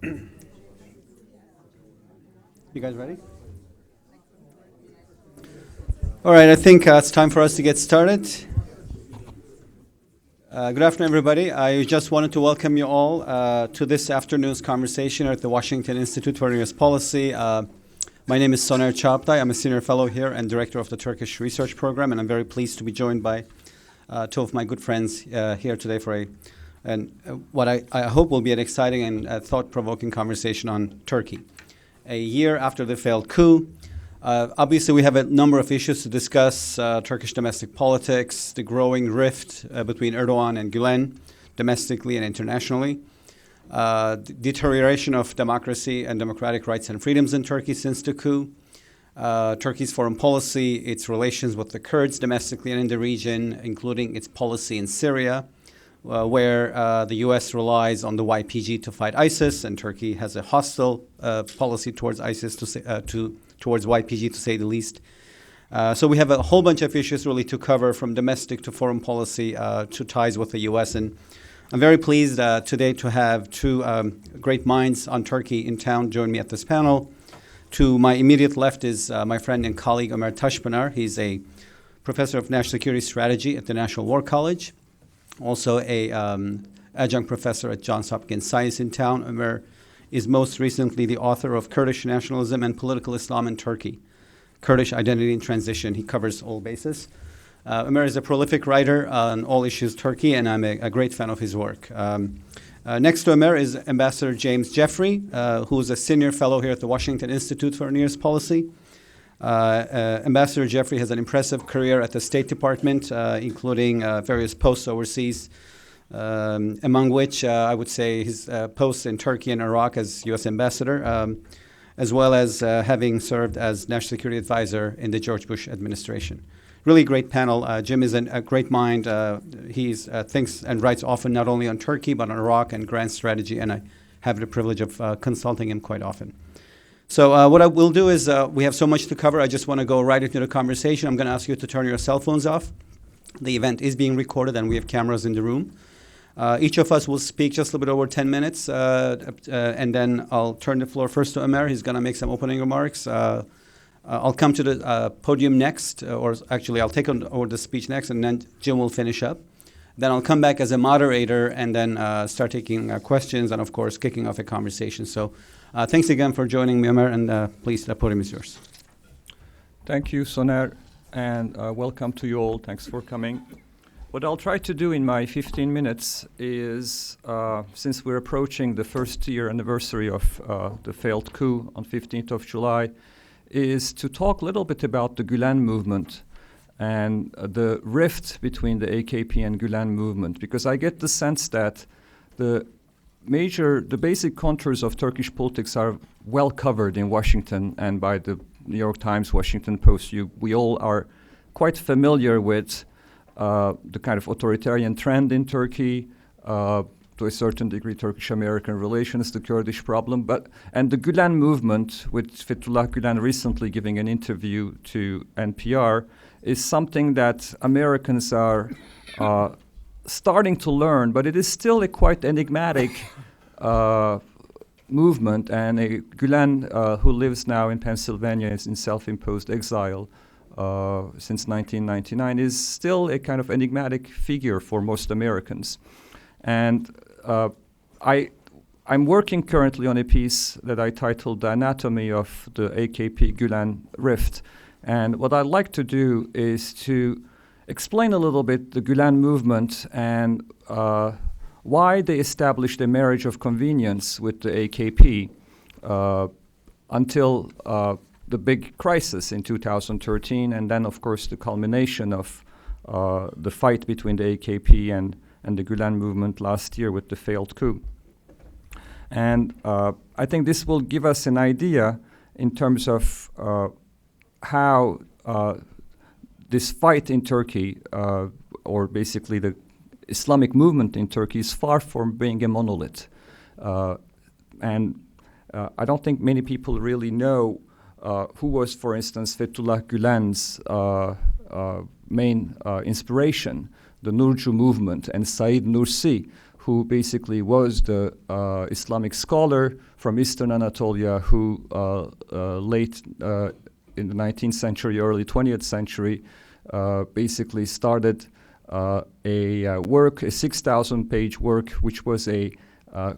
You guys ready? All right, I think it's time for us to get started. Good afternoon, everybody. I just wanted to welcome you all to this afternoon's conversation at the Washington Institute for U.S. Policy. My name is Soner Cagaptay. I'm a senior fellow here and director of the Turkish Research Program, and I'm very pleased to be joined by two of my good friends here today for what I hope will be an exciting and thought-provoking conversation on Turkey. A year after the failed coup, obviously we have a number of issues to discuss: Turkish domestic politics, the growing rift between Erdogan and Gülen, domestically and internationally, deterioration of democracy and democratic rights and freedoms in Turkey since the coup, Turkey's foreign policy, its relations with the Kurds domestically and in the region, including its policy in Syria, where the U.S. relies on the YPG to fight ISIS, and Turkey has a hostile policy towards ISIS, towards YPG, to say the least. So we have a whole bunch of issues really to cover, from domestic to foreign policy to ties with the U.S. And I'm very pleased today to have two great minds on Turkey in town join me at this panel. To my immediate left is my friend and colleague Omer Taspinar. He's a professor of national security strategy at the National War College, also a adjunct professor at Johns Hopkins Science in town. Omer is most recently the author of Kurdish Nationalism and Political Islam in Turkey, Kurdish Identity and Transition. He covers all bases. Omer is a prolific writer on all issues Turkey, and I'm a great fan of his work. Next to Omer is Ambassador James Jeffrey, who is a senior fellow here at the Washington Institute for Near East Policy. Ambassador Jeffrey has an impressive career at the State Department, including various posts overseas, among which I would say his posts in Turkey and Iraq as U.S. ambassador, as well as having served as national security advisor in the George Bush administration. Really great panel. Jim is a great mind. He thinks and writes often not only on Turkey but on Iraq and grand strategy, and I have the privilege of consulting him quite often. So what I will do is, we have so much to cover. I just want to go right into the conversation. I'm going to ask you to turn your cell phones off. The event is being recorded, and we have cameras in the room. Each of us will speak just a little bit over 10 minutes, and then I'll turn the floor first to Omer. He's going to make some opening remarks. I'll come to the podium next, or actually I'll take over the speech next, and then Jim will finish up. Then I'll come back as a moderator and then start taking questions and, of course, kicking off a conversation. So thanks again for joining me, Omer, and please, the podium is yours. Thank you, Soner, and welcome to you all. Thanks for coming. What I'll try to do in my 15 minutes is, since we're approaching the first year anniversary of the failed coup on 15th of July, is to talk a little bit about the Gülen movement and the rift between the AKP and Gülen movement, because I get the sense that the basic contours of Turkish politics are well covered in Washington and by the New York Times, Washington Post. We all are quite familiar with the kind of authoritarian trend in Turkey, to a certain degree Turkish-American relations, the Kurdish problem, and the Gülen movement, with Fethullah Gülen recently giving an interview to NPR, is something that Americans are starting to learn, but it is still a quite enigmatic movement, and a Gülen who lives now in Pennsylvania, is in self-imposed exile since 1999, is still a kind of enigmatic figure for most Americans. And I'm working currently on a piece that I titled The Anatomy of the AKP-Gülen Rift. And what I'd like to do is to explain a little bit the Gülen movement and why they established a marriage of convenience with the AKP until the big crisis in 2013, and then, of course, the culmination of the fight between the AKP and the Gülen movement last year with the failed coup. And I think this will give us an idea in terms of how this fight in Turkey, or basically the Islamic movement in Turkey, is far from being a monolith. And I don't think many people really know who was, for instance, Fethullah Gülen's main inspiration, the Nurcu movement, and Said Nursi, who basically was the Islamic scholar from Eastern Anatolia who late in the 19th century, early 20th century, basically started a work, a 6,000-page work, which was a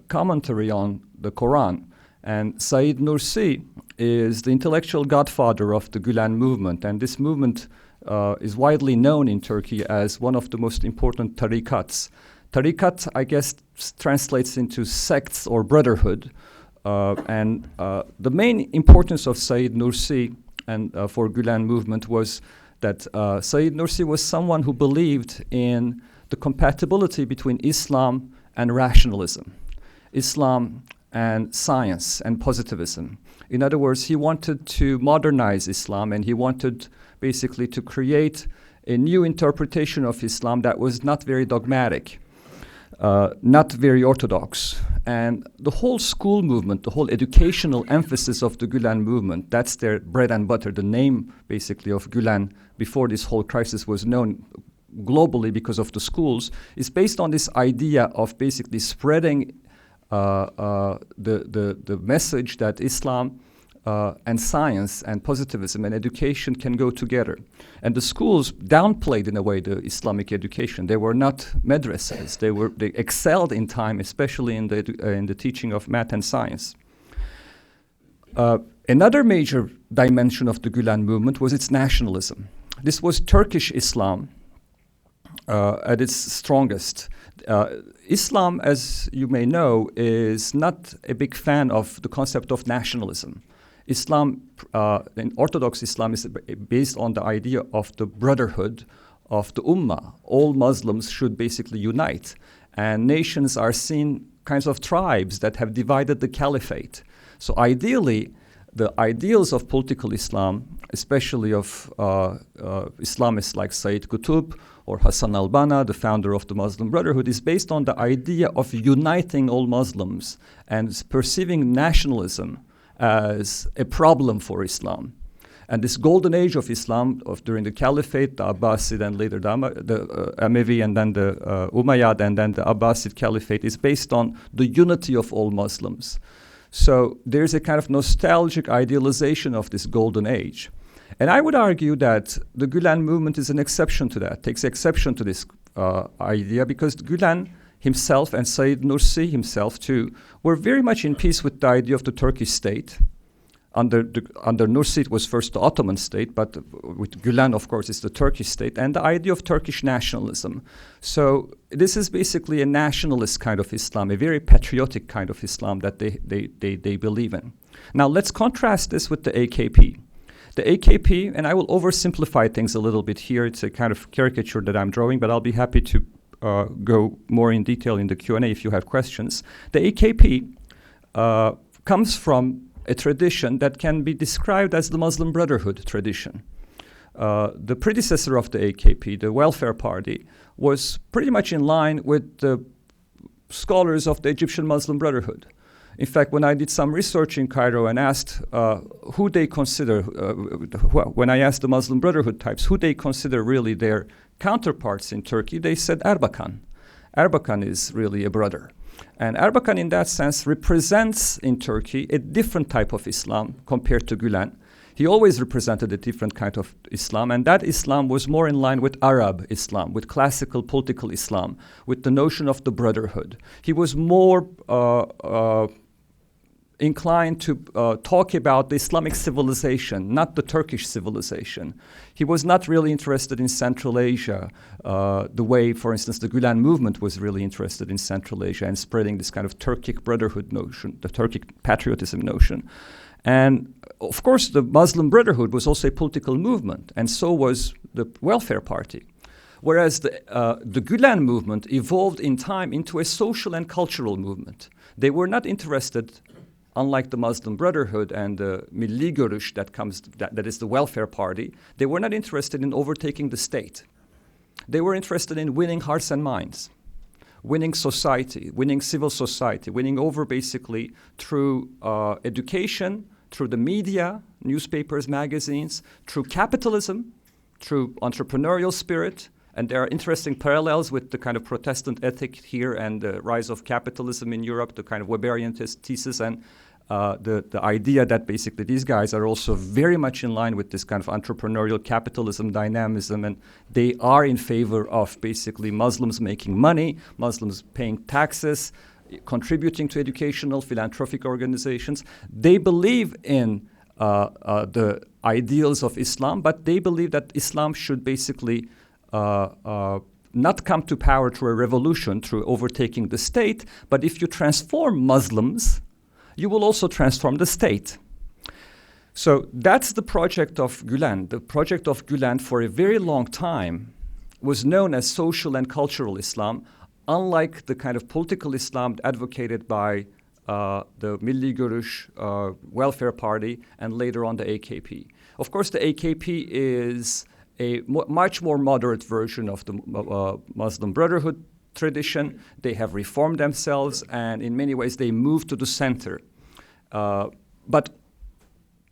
commentary on the Quran. And Said Nursi is the intellectual godfather of the Gülen movement, and this movement is widely known in Turkey as one of the most important tarikats. Tarikat, I guess, translates into sects or brotherhood, and the main importance of Said Nursi and for Gülen movement was that Said Nursi was someone who believed in the compatibility between Islam and rationalism, Islam and science and positivism. In other words, he wanted to modernize Islam, and he wanted basically to create a new interpretation of Islam that was not very dogmatic, not very orthodox. And the whole school movement, the whole educational emphasis of the Gülen movement, that's their bread and butter. The name basically of Gülen before this whole crisis was known globally because of the schools, is based on this idea of basically spreading the message that Islam and science and positivism and education can go together. And the schools downplayed in a way the Islamic education. They were not madrasas. They excelled in time, especially in the teaching of math and science. Another major dimension of the Gülen movement was its nationalism. This was Turkish Islam at its strongest. Islam, as you may know, is not a big fan of the concept of nationalism. Islam, and Orthodox Islam, is based on the idea of the brotherhood of the Ummah. All Muslims should basically unite, and nations are seen kinds of tribes that have divided the caliphate. So ideally, the ideals of political Islam, especially of Islamists like Sayyid Qutb or Hassan al-Banna, the founder of the Muslim Brotherhood, is based on the idea of uniting all Muslims and perceiving nationalism as a problem for Islam. And this golden age of Islam during the Caliphate, the Abbasid, and later the Amevi, and then the Umayyad, and then the Abbasid Caliphate, is based on the unity of all Muslims. So there's a kind of nostalgic idealization of this golden age. And I would argue that the Gülen movement is an exception to that, takes exception to this idea, because Gülen himself and Said Nursi himself too were very much in peace with the idea of the Turkish state. Under Nursi it was first the Ottoman state, but with Gülen, of course, it's the Turkish state, and the idea of Turkish nationalism. So this is basically a nationalist kind of Islam, a very patriotic kind of Islam that they believe in. Now let's contrast this with the AKP. The AKP, and I will oversimplify things a little bit here, it's a kind of caricature that I'm drawing, but I'll be happy to go more in detail in the Q&A if you have questions. The AKP comes from a tradition that can be described as the Muslim Brotherhood tradition. The predecessor of the AKP, the Welfare Party, was pretty much in line with the scholars of the Egyptian Muslim Brotherhood. In fact, when I did some research in Cairo and asked who they consider, when I asked the Muslim Brotherhood types who they consider really their counterparts in Turkey, they said Erbakan. Erbakan is really a brother. And Erbakan, in that sense, represents in Turkey a different type of Islam compared to Gülen. He always represented a different kind of Islam, and that Islam was more in line with Arab Islam, with classical political Islam, with the notion of the brotherhood. He was more inclined to talk about the Islamic civilization, not the Turkish civilization. He was not really interested in Central Asia, the way, for instance, the Gülen movement was really interested in Central Asia and spreading this kind of Turkic brotherhood notion, the Turkic patriotism notion. And of course, the Muslim Brotherhood was also a political movement, and so was the Welfare Party. Whereas the Gülen movement evolved in time into a social and cultural movement. They were not interested, unlike the Muslim Brotherhood and the Milli Görüş that is the Welfare Party, they were not interested in overtaking the state. They were interested in winning hearts and minds, winning society, winning civil society, winning over basically through education, through the media, newspapers, magazines, through capitalism, through entrepreneurial spirit, And there are interesting parallels with the kind of Protestant ethic here and the rise of capitalism in Europe, the kind of Weberian thesis, and the idea that basically these guys are also very much in line with this kind of entrepreneurial capitalism dynamism, and they are in favor of basically Muslims making money, Muslims paying taxes, contributing to educational, philanthropic organizations. They believe in the ideals of Islam, but they believe that Islam should basically not come to power through a revolution, through overtaking the state, but if you transform Muslims, you will also transform the state. So that's the project of Gülen. The project of Gülen for a very long time was known as social and cultural Islam, unlike the kind of political Islam advocated by the Milli Görüş Welfare Party and later on the AKP. Of course, the AKP is a much more moderate version of the Muslim Brotherhood tradition. They have reformed themselves, and in many ways they moved to the center. But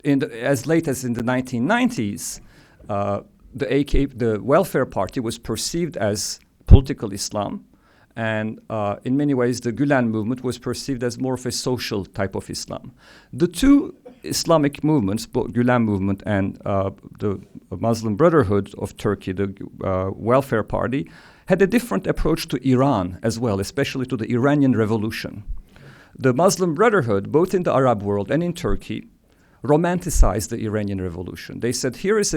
as late as in the 1990s, the Welfare Party was perceived as political Islam, and in many ways the Gülen movement was perceived as more of a social type of Islam. The two Islamic movements, both Gülen movement and the Muslim Brotherhood of Turkey, the Welfare Party, had a different approach to Iran as well, especially to the Iranian Revolution. The Muslim Brotherhood, both in the Arab world and in Turkey, romanticized the Iranian Revolution. They said, here is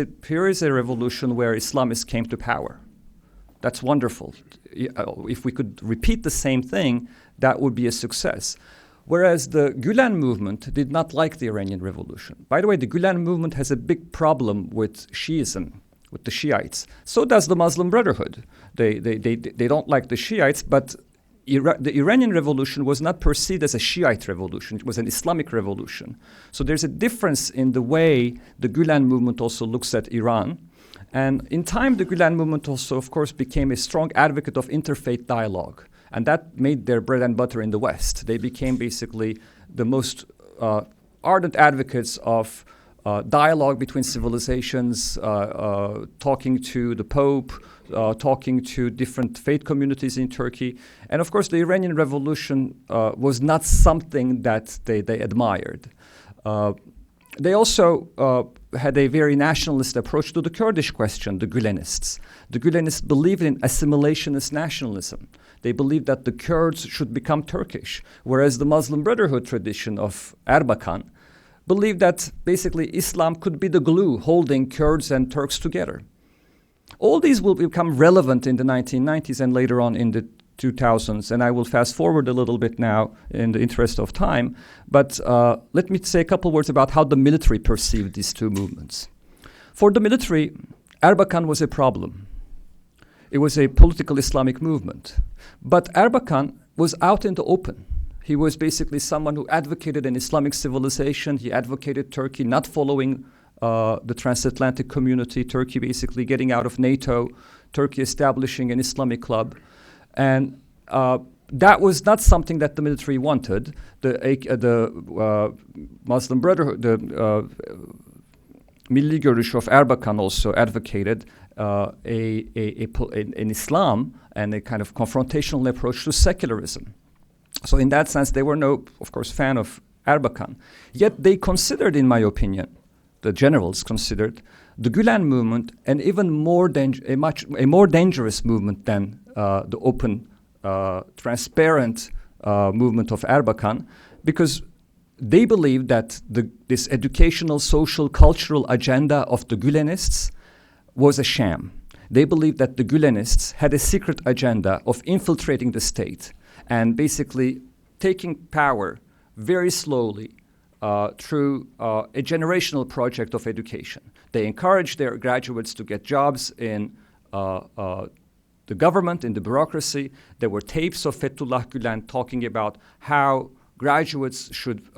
a revolution where Islamists came to power. That's wonderful. If we could repeat the same thing, that would be a success. Whereas the Gülen movement did not like the Iranian Revolution. By the way, the Gülen movement has a big problem with Shiism, with the Shiites. So does the Muslim Brotherhood. They don't like the Shiites, but the Iranian Revolution was not perceived as a Shiite revolution. It was an Islamic revolution. So there's a difference in the way the Gülen movement also looks at Iran. And in time, the Gülen movement also, of course, became a strong advocate of interfaith dialogue. And that made their bread and butter in the West. They became basically the most ardent advocates of dialogue between civilizations, talking to the Pope, talking to different faith communities in Turkey. And of course, the Iranian Revolution was not something that they admired. They also had a very nationalist approach to the Kurdish question, the Gülenists. The Gülenists believed in assimilationist nationalism. They believed that the Kurds should become Turkish, whereas the Muslim Brotherhood tradition of Erbakan believed that basically Islam could be the glue holding Kurds and Turks together. All these will become relevant in the 1990s and later on in the 2000s, and I will fast forward a little bit now in the interest of time, but let me say a couple words about how the military perceived these two movements. For the military, Erbakan was a problem. It was a political Islamic movement, but Erbakan was out in the open. He was basically someone who advocated an Islamic civilization. He advocated Turkey not following the transatlantic community, Turkey basically getting out of NATO, Turkey establishing an Islamic club. And that was not something that the military wanted. The Muslim Brotherhood, the Milli Görüş of Erbakan also advocated an Islam and a kind of confrontational approach to secularism. So in that sense, they were no, of course, fan of Erbakan. Yet they considered, in my opinion, the generals considered the Gülen movement an even more a more dangerous movement than the open, transparent movement of Erbakan, because they believed that this educational, social, cultural agenda of the Gülenists was a sham. They believed that the Gülenists had a secret agenda of infiltrating the state and basically taking power very slowly through a generational project of education. They encouraged their graduates to get jobs in the government, in the bureaucracy. There were tapes of Fethullah Gülen talking about how graduates should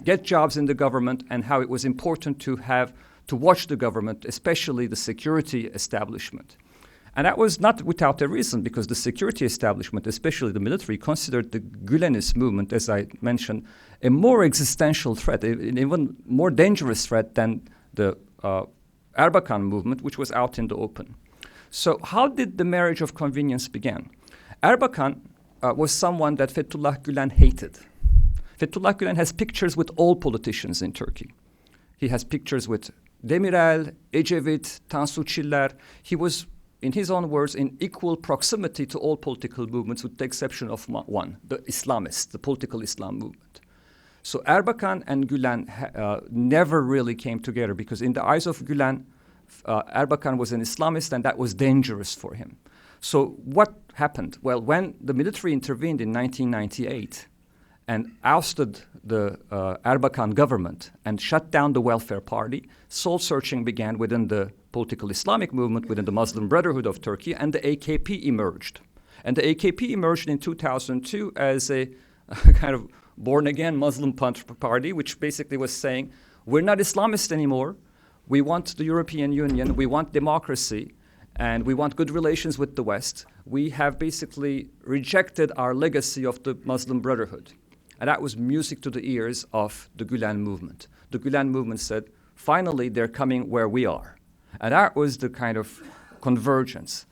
get jobs in the government and how it was important to watch the government, especially the security establishment. And that was not without a reason, because the security establishment, especially the military, considered the Gülenist movement, as I mentioned, a more existential threat, an even more dangerous threat than the Erbakan movement, which was out in the open. So how did the marriage of convenience begin? Erbakan was someone that Fethullah Gülen hated. Fethullah Gülen has pictures with all politicians in Turkey. He has pictures with Demirel, Ecevit, Tansu Çiller. He was, in his own words, in equal proximity to all political movements with the exception of one, the Islamists, the political Islam movement. So Erbakan and Gülen never really came together because in the eyes of Gülen, Erbakan was an Islamist and that was dangerous for him. So what happened? Well, when the military intervened in 1998 and ousted the Erbakan government and shut down the Welfare Party, soul searching began within the political Islamic movement, within the Muslim Brotherhood of Turkey, and the AKP emerged. And the AKP emerged in 2002 as a kind of born-again Muslim party, which basically was saying, we're not Islamist anymore. We want the European Union, we want democracy, and we want good relations with the West. We have basically rejected our legacy of the Muslim Brotherhood. And that was music to the ears of the Gülen movement. The Gülen movement said, finally, they're coming where we are. And that was the kind of convergence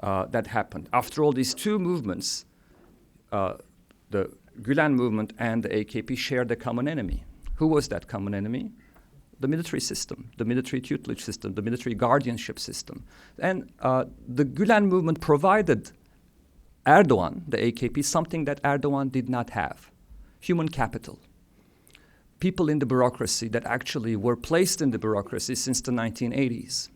that happened. After all, these two movements, the Gülen movement and the AKP shared a common enemy. Who was that common enemy? The military system, the military tutelage system, the military guardianship system. And the Gülen movement provided Erdogan, the AKP, something that Erdogan did not have: human capital. People in the bureaucracy that actually were placed in the bureaucracy since the 1980s.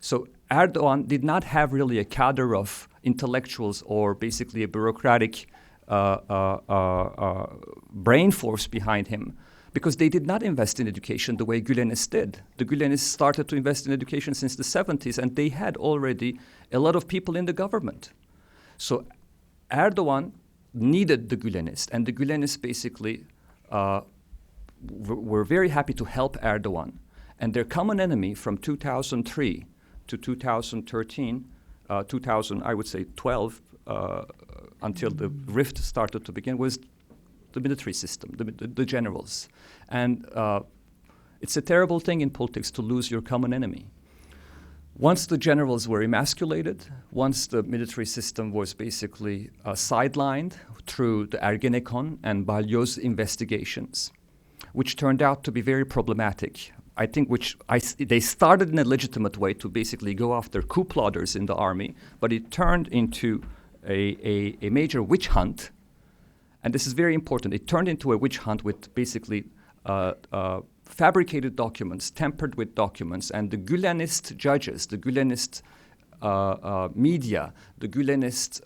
So Erdogan did not have really a cadre of intellectuals or basically a bureaucratic brain force behind him, because they did not invest in education the way Gülenists did. The Gülenists started to invest in education since the 70s, and they had already a lot of people in the government. So Erdogan needed the Gülenists, and the Gülenists basically were very happy to help Erdogan. And their common enemy from 2003 to 2013, I would say 12, until the rift started to begin, was the military system, the generals. And it's a terrible thing in politics to lose your common enemy. Once the generals were emasculated, once the military system was basically sidelined through the Ergenekon and Balyoz investigations, which turned out to be very problematic. I think they started in a legitimate way to basically go after coup plotters in the army, but it turned into a major witch hunt. And this is very important. It turned into a witch hunt with basically fabricated documents, tempered with documents, and the Gülenist judges, the Gülenist media, the Gülenist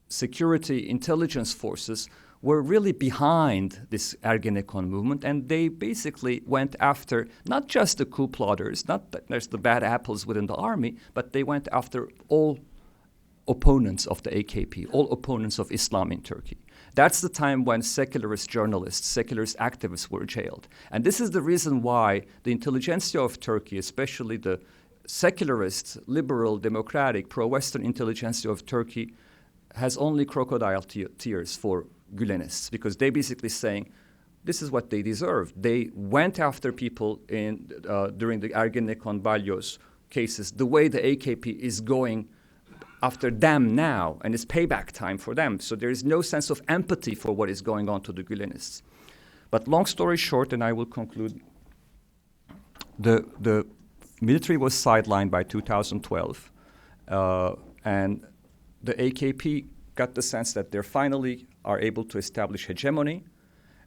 security intelligence forces were really behind this Ergenekon movement, and they basically went after not just the coup plotters, not that there's the bad apples within the army, but they went after all opponents of the AKP, all opponents of Islam in Turkey. That's the time when secularist journalists, secularist activists were jailed. And this is the reason why the intelligentsia of Turkey, especially the secularist, liberal, democratic, pro-Western intelligentsia of Turkey, has only crocodile tears for Gülenists, because they basically saying, this is what they deserve. They went after people during the Ergenekon Balyoz cases the way the AKP is going after them now, and it's payback time for them. So there is no sense of empathy for what is going on to the Gülenists. But long story short, and I will conclude, the military was sidelined by 2012, and the AKP got the sense that they finally are able to establish hegemony,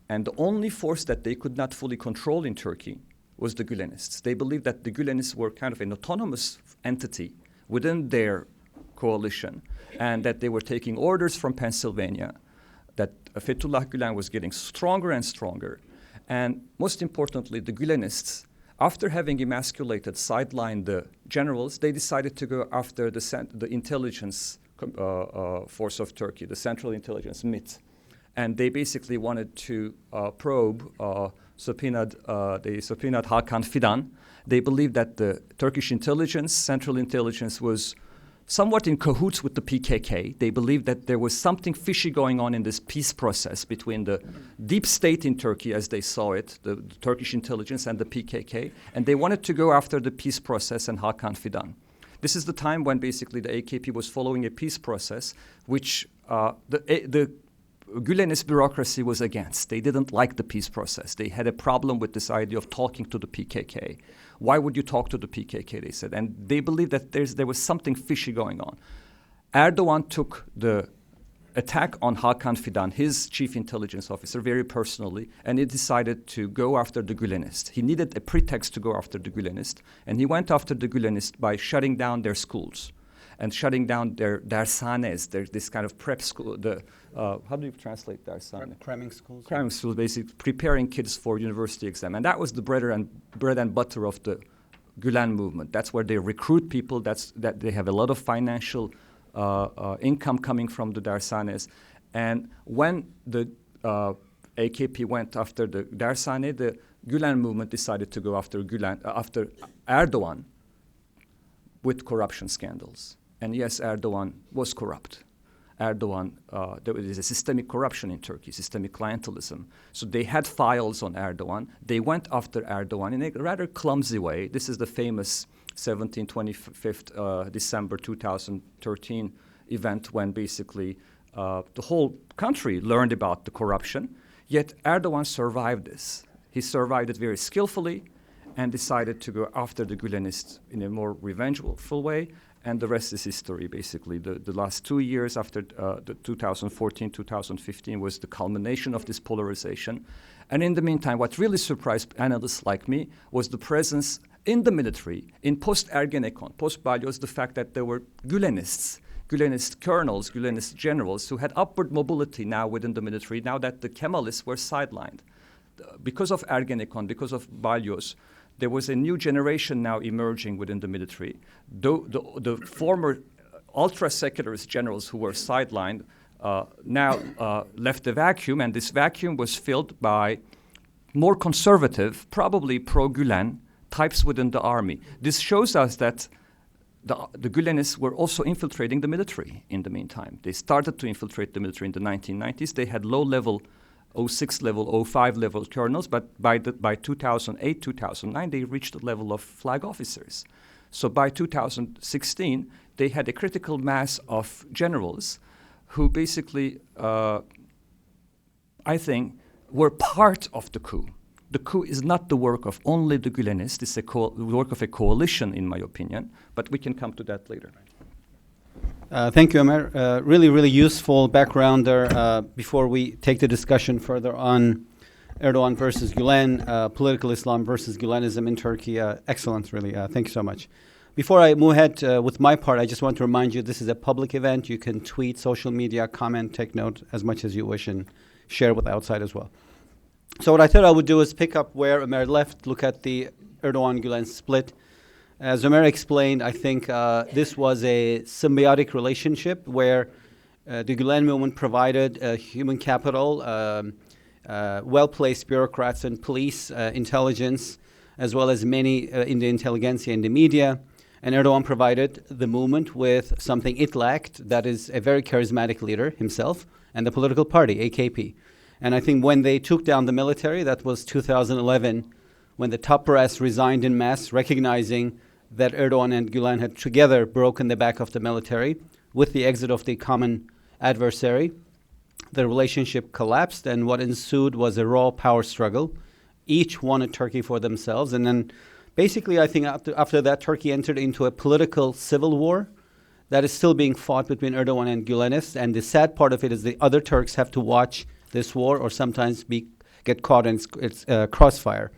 and the only force that they could not fully control in Turkey was the Gülenists. They believed that the Gülenists were kind of an autonomous entity within their coalition, and that they were taking orders from Pennsylvania, that Fethullah Gülen was getting stronger and stronger. And most importantly, the Gülenists, after having emasculated, sidelined the generals, they decided to go after the intelligence force of Turkey, the Central Intelligence, MIT. And they basically wanted to probe, they subpoenaed Hakan Fidan. They believed that the Turkish intelligence, Central Intelligence, was somewhat in cahoots with the PKK. They believed that there was something fishy going on in this peace process between the deep state in Turkey, as they saw it, the Turkish intelligence, and the PKK, and they wanted to go after the peace process and Hakan Fidan. This is the time when basically the AKP was following a peace process which the Gülenist bureaucracy was against. They didn't like the peace process. They had a problem with this idea of talking to the PKK. Why would you talk to the PKK, they said. And they believed that there was something fishy going on. Erdogan took the attack on Hakan Fidan, his chief intelligence officer, very personally, and he decided to go after the Gülenists. He needed a pretext to go after the Gülenists, and he went after the Gülenists by shutting down their schools and shutting down their dershanes, this kind of prep school. How do you translate dersane? Cramming schools. Cramming schools, basically preparing kids for university exam, and that was the bread and butter of the Gülen movement. That's where they recruit people. That they have a lot of financial income coming from the dershanes. And when the AKP went after the dershane, the Gülen movement decided to go after Erdogan with corruption scandals. And yes, Erdogan was corrupt. Erdogan, there is a systemic corruption in Turkey, systemic clientelism. So they had files on Erdogan. They went after Erdogan in a rather clumsy way. This is the famous 25th December 2013 event when basically the whole country learned about the corruption. Yet Erdogan survived this. He survived it very skillfully and decided to go after the Gülenists in a more revengeful way. And the rest is history, basically. The last 2 years after the 2014-2015 was the culmination of this polarization. And in the meantime, what really surprised analysts like me was the presence in the military, in post-Ergenekon, post-Balyoz, the fact that there were Gülenists, Gülenist colonels, Gülenist generals who had upward mobility now within the military, now that the Kemalists were sidelined. Because of Ergenekon, because of Balyoz, there was a new generation now emerging within the military. The former ultra-secularist generals who were sidelined now left a vacuum, and this vacuum was filled by more conservative, probably pro-Gülen types within the army. This shows us that the Gülenists were also infiltrating the military in the meantime. They started to infiltrate the military in the 1990s. They had low-level 06 level, 05 level colonels, but by 2008, 2009, they reached the level of flag officers. So by 2016, they had a critical mass of generals who basically, I think, were part of the coup. The coup is not the work of only the Gülenists. It's the work of a coalition, in my opinion, but we can come to that later. Thank you, Omer. Really, really useful background there. Before we take the discussion further on Erdogan versus Gülen, political Islam versus Gülenism in Turkey, excellent, really. Thank you so much. Before I move ahead with my part, I just want to remind you this is a public event. You can tweet, social media, comment, take note as much as you wish, and share with the outside as well. So what I thought I would do is pick up where Omer left, look at the Erdogan-Gülen split. As Omer explained, I think this was a symbiotic relationship where the Gülen movement provided human capital, well-placed bureaucrats and police, intelligence, as well as many in the intelligentsia and the media. And Erdogan provided the movement with something it lacked, that is a very charismatic leader himself and the political party, AKP. And I think when they took down the military, that was 2011, when the top brass resigned en masse, recognizing that Erdogan and Gülen had together broken the back of the military with the exit of the common adversary. The relationship collapsed, and what ensued was a raw power struggle. Each wanted Turkey for themselves, and then basically I think after that Turkey entered into a political civil war that is still being fought between Erdogan and Gülenists, and the sad part of it is the other Turks have to watch this war or sometimes get caught in its crossfire.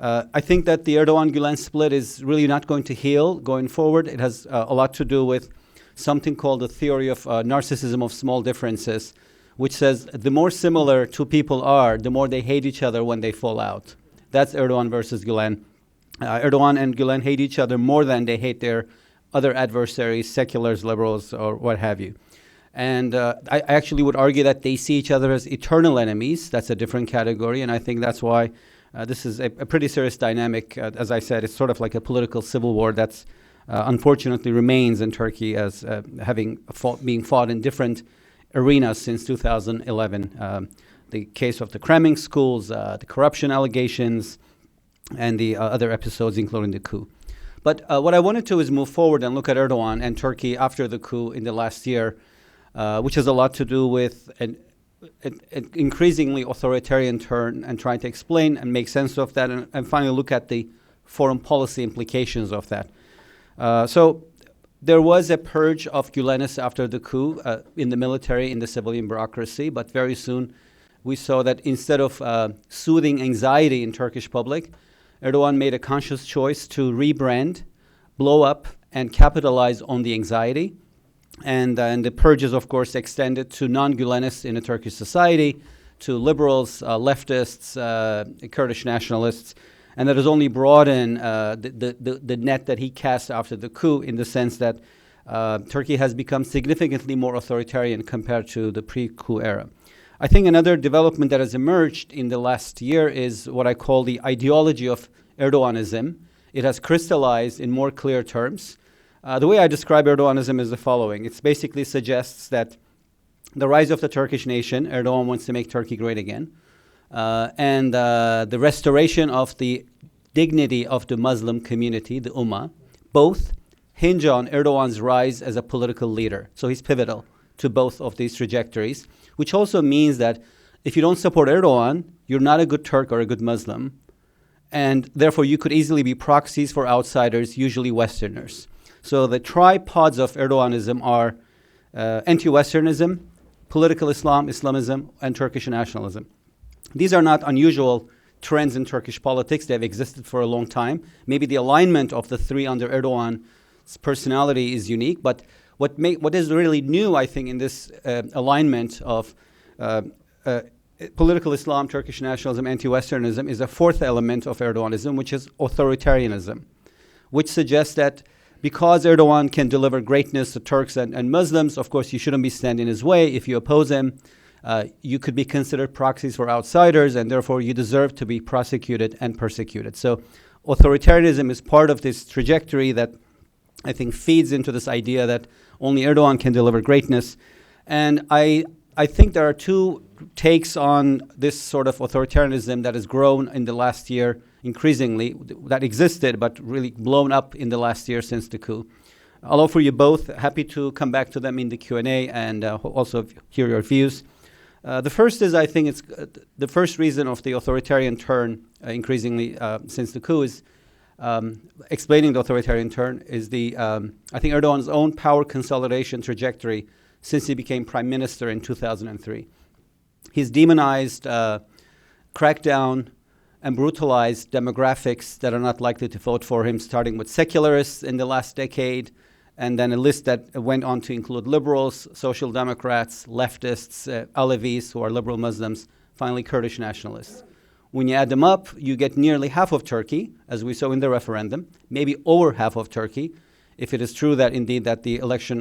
I think that the Erdogan-Gülen split is really not going to heal going forward. It has a lot to do with something called the theory of narcissism of small differences, which says the more similar two people are, the more they hate each other when they fall out. That's Erdogan versus Gülen. Erdogan and Gülen hate each other more than they hate their other adversaries, seculars, liberals, or what have you. And I actually would argue that they see each other as eternal enemies. That's a different category, and I think that's why this is a pretty serious dynamic. As I said, it's sort of like a political civil war that's unfortunately remains in Turkey as being fought in different arenas since 2011. The case of the cramming schools, the corruption allegations, and the other episodes, including the coup. But what I wanted to is move forward and look at Erdogan and Turkey after the coup in the last year, which has a lot to do with an increasingly authoritarian turn, and trying to explain and make sense of that, and finally look at the foreign policy implications of that. So there was a purge of Gülenists after the coup in the military, in the civilian bureaucracy, but very soon we saw that instead of soothing anxiety in Turkish public, Erdogan made a conscious choice to rebrand, blow up, and capitalize on the anxiety. And the purges, of course, extended to non-Gülenists in the Turkish society, to liberals, leftists, Kurdish nationalists, and that has only broadened the net that he cast after the coup, in the sense that Turkey has become significantly more authoritarian compared to the pre-coup era. I think another development that has emerged in the last year is what I call the ideology of Erdoganism. It has crystallized in more clear terms. The way I describe Erdoganism is the following. It basically suggests that the rise of the Turkish nation, Erdogan wants to make Turkey great again, and the restoration of the dignity of the Muslim community, the Ummah, both hinge on Erdogan's rise as a political leader. So he's pivotal to both of these trajectories, which also means that if you don't support Erdogan, you're not a good Turk or a good Muslim, and therefore you could easily be proxies for outsiders, usually Westerners. So the tripods of Erdoganism are anti-Westernism, political Islam, Islamism, and Turkish nationalism. These are not unusual trends in Turkish politics. They've existed for a long time. Maybe the alignment of the three under Erdogan's personality is unique, but what is really new, I think, in this alignment of political Islam, Turkish nationalism, anti-Westernism is a fourth element of Erdoganism, which is authoritarianism, which suggests that because Erdogan can deliver greatness to Turks and Muslims, of course, you shouldn't be standing in his way. If you oppose him, you could be considered proxies for outsiders, and therefore you deserve to be prosecuted and persecuted. So authoritarianism is part of this trajectory that I think feeds into this idea that only Erdogan can deliver greatness. And I think there are two takes on this sort of authoritarianism that has grown in the last year increasingly, that existed but really blown up in the last year since the coup. I'll offer you both. Happy to come back to them in the Q&A and also hear your views. The first is, I think it's the first reason of the authoritarian turn increasingly since the coup is explaining the authoritarian turn is I think Erdogan's own power consolidation trajectory since he became prime minister in 2003. He's demonized, crackdown, and brutalized demographics that are not likely to vote for him, starting with secularists in the last decade, and then a list that went on to include liberals, social democrats, leftists, Alevis, who are liberal Muslims, finally Kurdish nationalists. When you add them up, you get nearly half of Turkey, as we saw in the referendum, maybe over half of Turkey, if it is true that indeed that the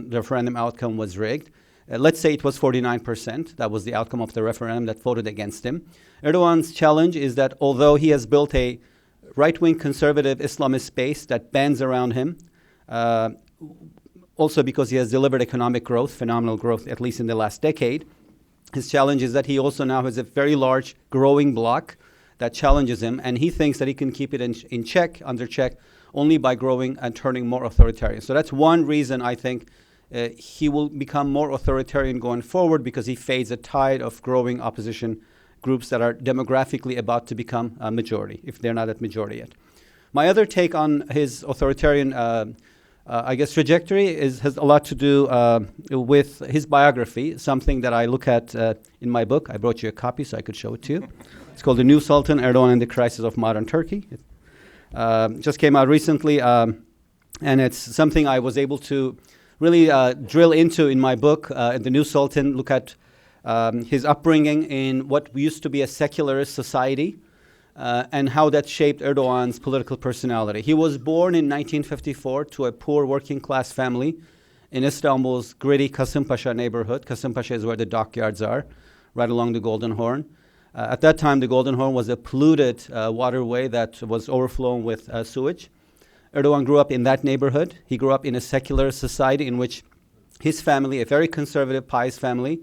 referendum outcome was rigged. Let's say it was 49%. That was the outcome of the referendum that voted against him. Erdogan's challenge is that although he has built a right-wing conservative Islamist base that bands around him, also because he has delivered economic growth, phenomenal growth, at least in the last decade, his challenge is that he also now has a very large growing bloc that challenges him, and he thinks that he can keep it in check, under check, only by growing and turning more authoritarian. So that's one reason I think he will become more authoritarian going forward, because he fades a tide of growing opposition groups that are demographically about to become a majority, if they're not at majority yet. My other take on his authoritarian, trajectory has a lot to do with his biography, something that I look at in my book. I brought you a copy so I could show it to you. It's called The New Sultan, Erdogan and the Crisis of Modern Turkey. It just came out recently, and it's something I was able to really drill into in my book. The New Sultan, look at his upbringing in what used to be a secularist society, and how that shaped Erdogan's political personality. He was born in 1954 to a poor working-class family in Istanbul's gritty Kasımpaşa neighborhood. Kasımpaşa is where the dockyards are, right along the Golden Horn. At that time, the Golden Horn was a polluted waterway that was overflowing with sewage. Erdogan grew up in that neighborhood. He grew up in a secular society in which his family, a very conservative, pious family,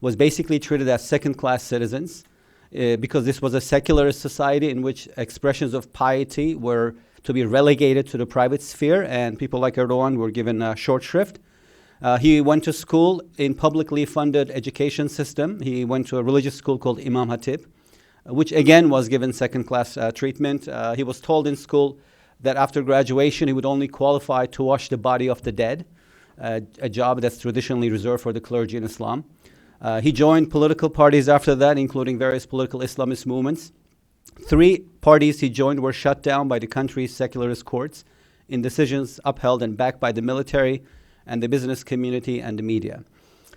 was basically treated as second-class citizens because this was a secular society in which expressions of piety were to be relegated to the private sphere, and people like Erdogan were given short shrift. He went to school in publicly funded education system. He went to a religious school called Imam Hatip, which again was given second-class treatment. He was told in school that after graduation he would only qualify to wash the body of the dead, a job that's traditionally reserved for the clergy in Islam. He joined political parties after that, including various political Islamist movements. 3 parties he joined were shut down by the country's secularist courts in decisions upheld and backed by the military and the business community and the media.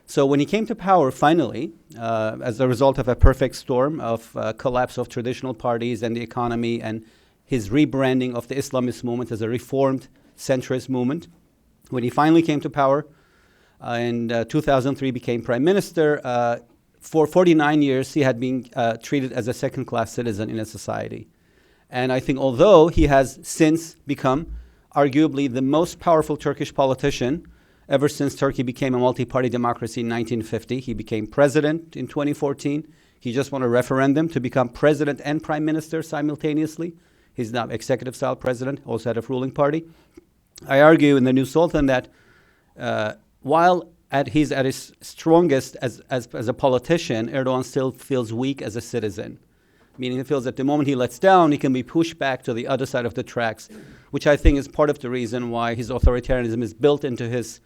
So when he came to power, finally, as a result of a perfect storm of collapse of traditional parties and the economy and his rebranding of the Islamist movement as a reformed centrist movement, when he finally came to power in 2003, became prime minister, for 49 years he had been treated as a second-class citizen in a society. And I think although he has since become arguably the most powerful Turkish politician ever since Turkey became a multi-party democracy in 1950, he became president in 2014. He just won a referendum to become president and prime minister simultaneously. He's now executive-style president, also head of ruling party. I argue in the New Sultan that while he's at his strongest as a politician, Erdogan still feels weak as a citizen, meaning he feels that the moment he lets down, he can be pushed back to the other side of the tracks, which I think is part of the reason why his authoritarianism is built into his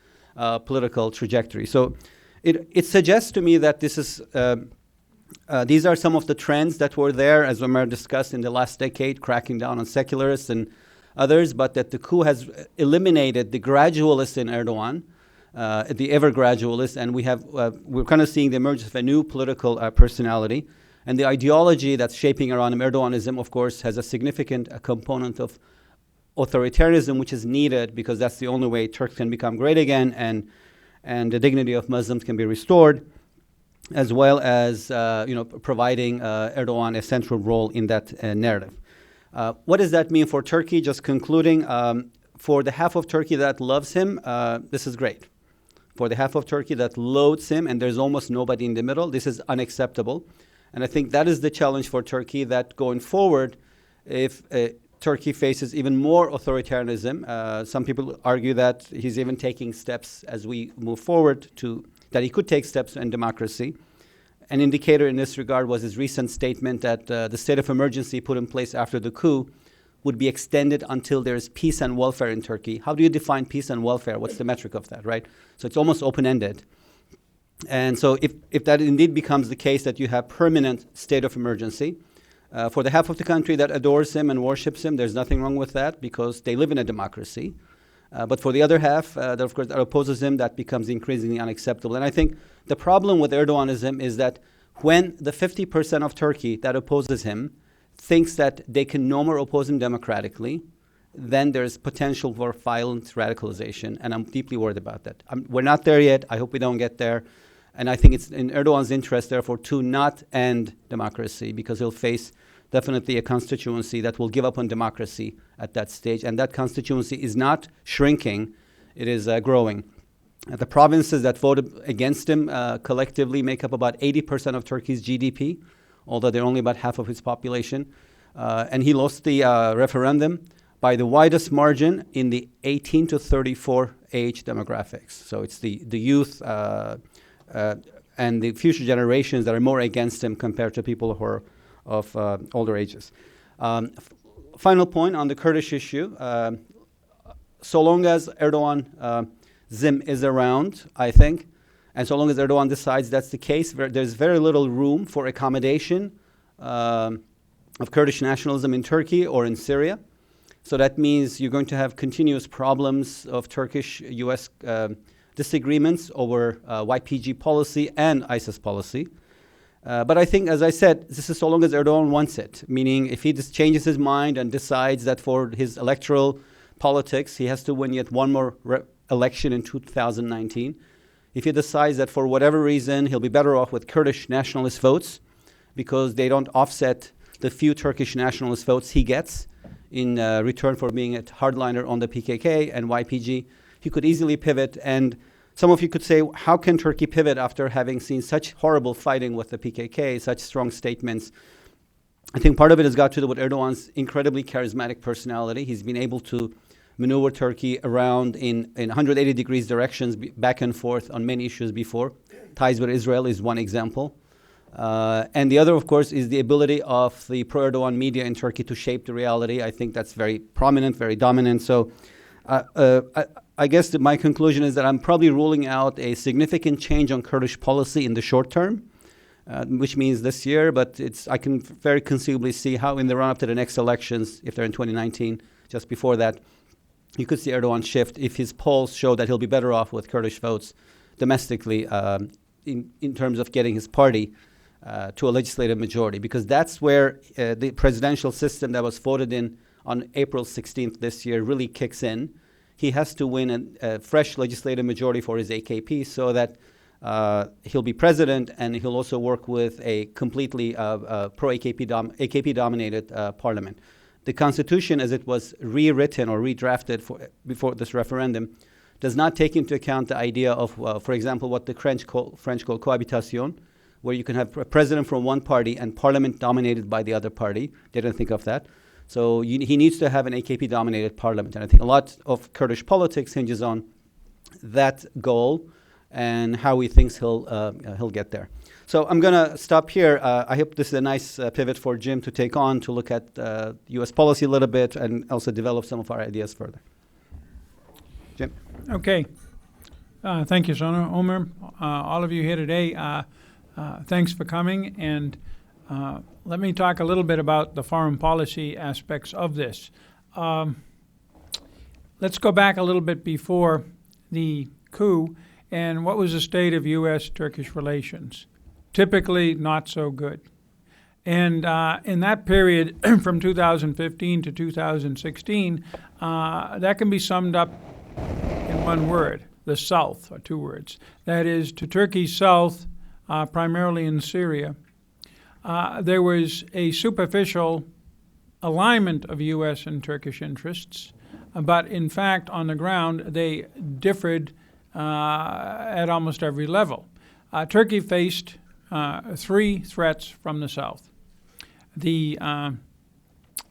political trajectory. So it suggests to me that this is these are some of the trends that were there, as Omer discussed in the last decade, cracking down on secularists and others, but that the coup has eliminated the gradualist in Erdogan, the ever-gradualist, and we're kind of seeing the emergence of a new political personality. And the ideology that's shaping around him, Erdoganism, of course, has a significant component of authoritarianism, which is needed because that's the only way Turks can become great again and the dignity of Muslims can be restored, as well as providing Erdogan a central role in that narrative. What does that mean for Turkey? Just concluding, for the half of Turkey that loves him, this is great. For the half of Turkey that loathes him, and there's almost nobody in the middle, this is unacceptable. And I think that is the challenge for Turkey, that going forward, if Turkey faces even more authoritarianism, some people argue that he's even taking steps as we move forward that he could take steps in democracy. An indicator in this regard was his recent statement that the state of emergency put in place after the coup would be extended until there's peace and welfare in Turkey. How do you define peace and welfare? What's the metric of that, right? So it's almost open-ended. And so if that indeed becomes the case, that you have permanent state of emergency, for the half of the country that adores him and worships him, there's nothing wrong with that because they live in a democracy. But for the other half, that of course that opposes him, that becomes increasingly unacceptable. And I think the problem with Erdoganism is that when the 50% of Turkey that opposes him thinks that they can no more oppose him democratically, then there's potential for violent radicalization, and I'm deeply worried about that. We're not there yet. I hope we don't get there. And I think it's in Erdogan's interest, therefore, to not end democracy, because he'll face definitely a constituency that will give up on democracy at that stage. And that constituency is not shrinking, it is growing. The provinces that voted against him collectively make up about 80% of Turkey's GDP, although they're only about half of its population. And he lost the referendum by the widest margin in the 18 to 34 age demographics. So it's the youth and the future generations that are more against him compared to people who are of older ages. Final point on the Kurdish issue. So long as Erdogan Zim is around, I think, and so long as Erdogan decides that's the case, there's very little room for accommodation of Kurdish nationalism in Turkey or in Syria. So that means you're going to have continuous problems of Turkish-US disagreements over YPG policy and ISIS policy. But I think, as I said, this is so long as Erdogan wants it, meaning if he just changes his mind and decides that for his electoral politics, he has to win yet one more election in 2019. If he decides that for whatever reason, he'll be better off with Kurdish nationalist votes because they don't offset the few Turkish nationalist votes he gets in return for being a hardliner on the PKK and YPG. He could easily pivot, and some of you could say, how can Turkey pivot after having seen such horrible fighting with the PKK, such strong statements? I think part of it has got to do with Erdogan's incredibly charismatic personality. He's been able to maneuver Turkey around in 180 degrees directions, back and forth on many issues before. Ties with Israel is one example. And the other, of course, is the ability of the pro-Erdogan media in Turkey to shape the reality. I think that's very prominent, very dominant. So I guess that my conclusion is that I'm probably ruling out a significant change on Kurdish policy in the short term, which means this year. But I can very conceivably see how in the run-up to the next elections, if they're in 2019, just before that, you could see Erdogan shift if his polls show that he'll be better off with Kurdish votes domestically in terms of getting his party to a legislative majority, because that's where the presidential system that was voted in on April 16th this year really kicks in. He has to win a fresh legislative majority for his AKP so that he'll be president, and he'll also work with a completely pro-AKP dominated parliament. The constitution, as it was rewritten or redrafted before this referendum, does not take into account the idea of, for example, what the French call cohabitation, where you can have a president from one party and parliament dominated by the other party. They don't think of that. So he needs to have an AKP-dominated parliament. And I think a lot of Kurdish politics hinges on that goal and how he thinks he'll get there. So I'm going to stop here. I hope this is a nice pivot for Jim to take on, to look at U.S. policy a little bit and also develop some of our ideas further. Jim. Okay. Thank you, Soner. Omer, all of you here today, thanks for coming. And let me talk a little bit about the foreign policy aspects of this. Let's go back a little bit before the coup, and what was the state of U.S.-Turkish relations? Typically not so good. And in that period from 2015 to 2016, that can be summed up in one word, the South, or two words. That is, to Turkey's south, primarily in Syria, there was a superficial alignment of U.S. and Turkish interests, but in fact, on the ground, they differed at almost every level. Turkey faced three threats from the south. The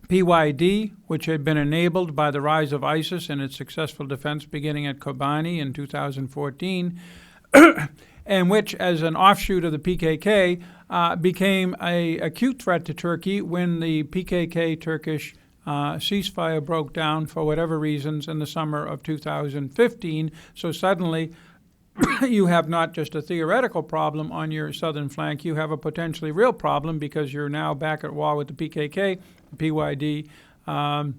PYD, which had been enabled by the rise of ISIS and its successful defense beginning at Kobani in 2014, and which, as an offshoot of the PKK, became an acute threat to Turkey when the PKK-Turkish ceasefire broke down for whatever reasons in the summer of 2015. So suddenly, you have not just a theoretical problem on your southern flank, you have a potentially real problem because you're now back at war with the PKK. The PYD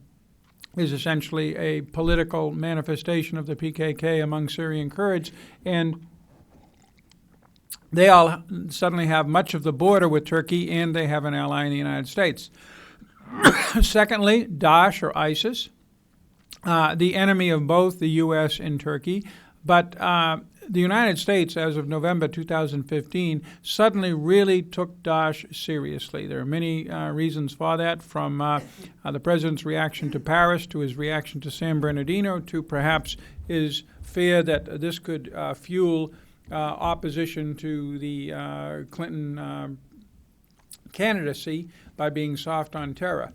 is essentially a political manifestation of the PKK among Syrian Kurds, and they all suddenly have much of the border with Turkey, and they have an ally in the United States. Secondly, Daesh, or ISIS, the enemy of both the U.S. and Turkey, but the United States, as of November 2015, suddenly really took Daesh seriously. There are many reasons for that, from the president's reaction to Paris, to his reaction to San Bernardino, to perhaps his fear that this could fuel opposition to the Clinton candidacy by being soft on terror.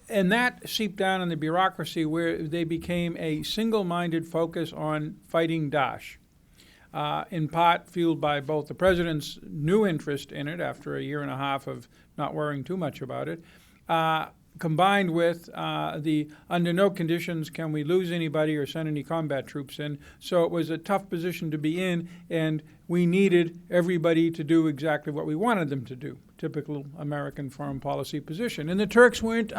And that seeped down in the bureaucracy, where they became a single-minded focus on fighting Daesh, in part fueled by both the president's new interest in it after a year and a half of not worrying too much about it, combined with the under no conditions can we lose anybody or send any combat troops in. So it was a tough position to be in, and we needed everybody to do exactly what we wanted them to do, typical American foreign policy position. And the Turks weren't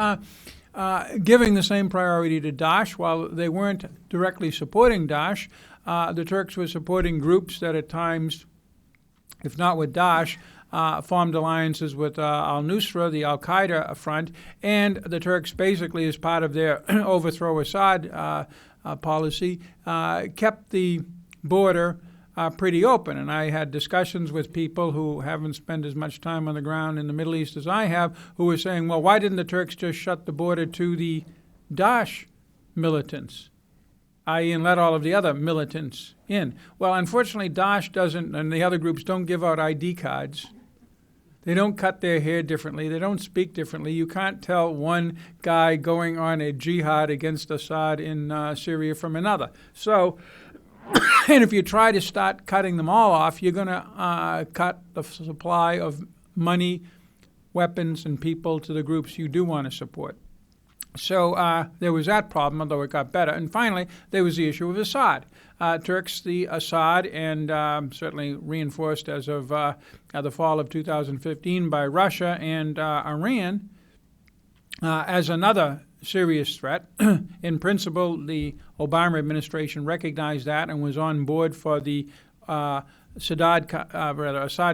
giving the same priority to Daesh. While they weren't directly supporting Daesh, the Turks were supporting groups that at times, if not with Daesh, formed alliances with al-Nusra, the al-Qaeda front, and the Turks basically, as part of their overthrow Assad policy, kept the border pretty open. And I had discussions with people who haven't spent as much time on the ground in the Middle East as I have, who were saying, well, why didn't the Turks just shut the border to the Daesh militants, i.e. and let all of the other militants in? Well, unfortunately, Daesh doesn't, and the other groups don't give out ID cards. They don't cut their hair differently. They don't speak differently. You can't tell one guy going on a jihad against Assad in Syria from another. So, and if you try to start cutting them all off, you're going to cut the supply of money, weapons, and people to the groups you do want to support. So there was that problem, although it got better. And finally, there was the issue of Assad. Turks, the Assad, and certainly reinforced as of the fall of 2015 by Russia and Iran as another serious threat. In principle, the Obama administration recognized that and was on board for the Assad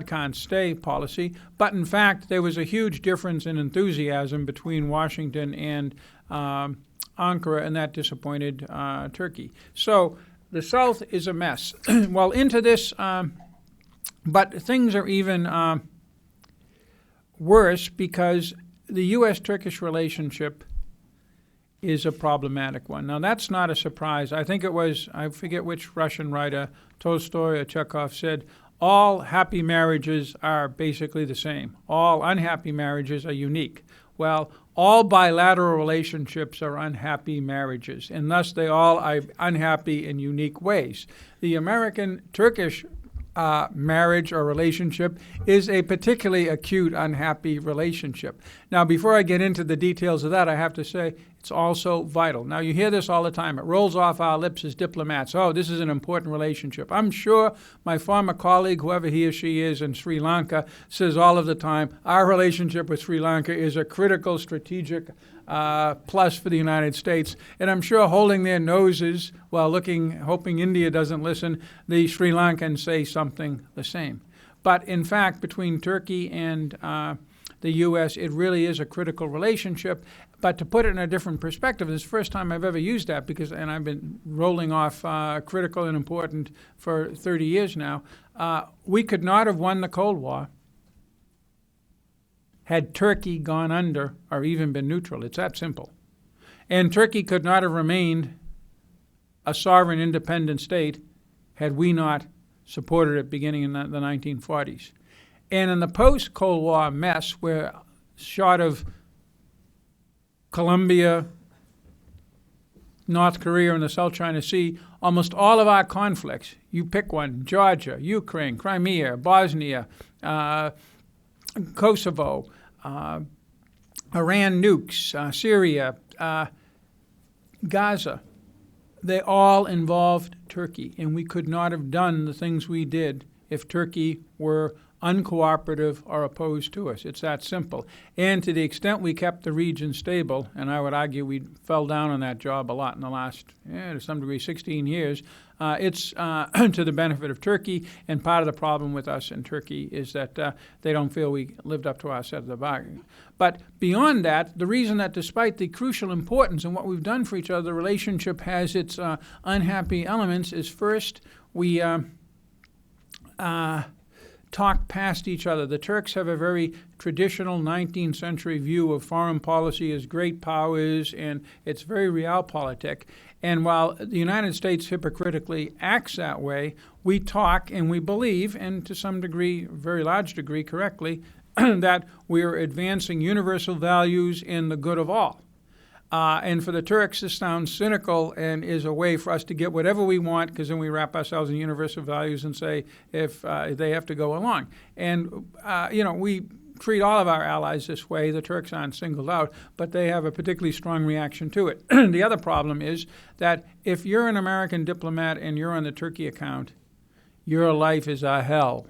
can't stay policy. But in fact, there was a huge difference in enthusiasm between Washington and Ankara, and that disappointed Turkey. So the South is a mess. Well, into this, but things are even worse because the U.S.-Turkish relationship is a problematic one. Now, that's not a surprise. I think it was, I forget which Russian writer, Tolstoy or Chekhov, said, all happy marriages are basically the same. All unhappy marriages are unique. Well, all bilateral relationships are unhappy marriages, and thus they all are unhappy in unique ways. The American-Turkish marriage or relationship is a particularly acute, unhappy relationship. Now, before I get into the details of that, I have to say it's also vital. Now, you hear this all the time. It rolls off our lips as diplomats. Oh, this is an important relationship. I'm sure my former colleague, whoever he or she is in Sri Lanka, says all of the time, our relationship with Sri Lanka is a critical strategic plus for the United States. And I'm sure holding their noses while hoping India doesn't listen, the Sri Lankans say something the same. But in fact, between Turkey and the U.S., it really is a critical relationship. But to put it in a different perspective, this is the first time I've ever used that and I've been rolling off critical and important for 30 years now. We could not have won the Cold War had Turkey gone under or even been neutral. It's that simple. And Turkey could not have remained a sovereign independent state had we not supported it beginning in the 1940s. And in the post-Cold War mess, where short of Colombia, North Korea, and the South China Sea, almost all of our conflicts, you pick one, Georgia, Ukraine, Crimea, Bosnia, Kosovo, Iran nukes, Syria, Gaza, they all involved Turkey. And we could not have done the things we did if Turkey were uncooperative or opposed to us. It's that simple. And to the extent we kept the region stable, and I would argue we fell down on that job a lot in the last, to some degree, 16 years, it's to the benefit of Turkey. And part of the problem with us in Turkey is that they don't feel we lived up to our set of the bargain. But beyond that, the reason that despite the crucial importance and what we've done for each other, the relationship has its unhappy elements is first, we talk past each other. The Turks have a very traditional 19th century view of foreign policy as great powers, and it's very realpolitik. And while the United States hypocritically acts that way, we talk and we believe, and to some degree, very large degree correctly, that we are advancing universal values in the good of all. And for the Turks, this sounds cynical and is a way for us to get whatever we want, because then we wrap ourselves in universal values and say if they have to go along. And, we treat all of our allies this way. The Turks aren't singled out, but they have a particularly strong reaction to it. The other problem is that if you're an American diplomat and you're on the Turkey account, your life is a hell.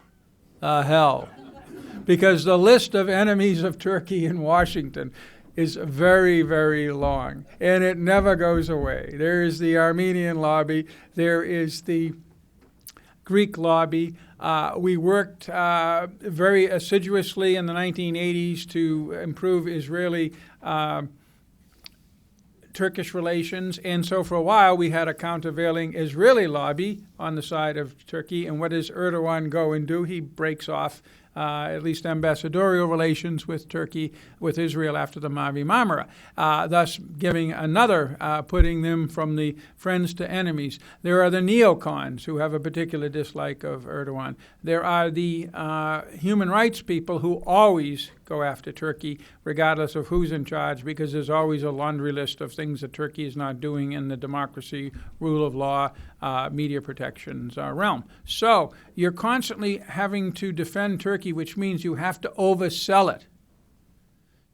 Because the list of enemies of Turkey in Washington is very, very long, and it never goes away. There is the Armenian lobby. There is the Greek lobby. We worked very assiduously in the 1980s to improve Israeli Turkish relations, and so for a while we had a countervailing Israeli lobby, on the side of Turkey. And what does Erdogan go and do? He breaks off at least ambassadorial relations with Turkey, with Israel after the Mavi Marmara, thus giving another, putting them from the friends to enemies. There are the neocons who have a particular dislike of Erdogan. There are the human rights people who always go after Turkey, regardless of who's in charge, because there's always a laundry list of things that Turkey is not doing in the democracy, rule of law, media protections realm. So you're constantly having to defend Turkey, which means you have to oversell it.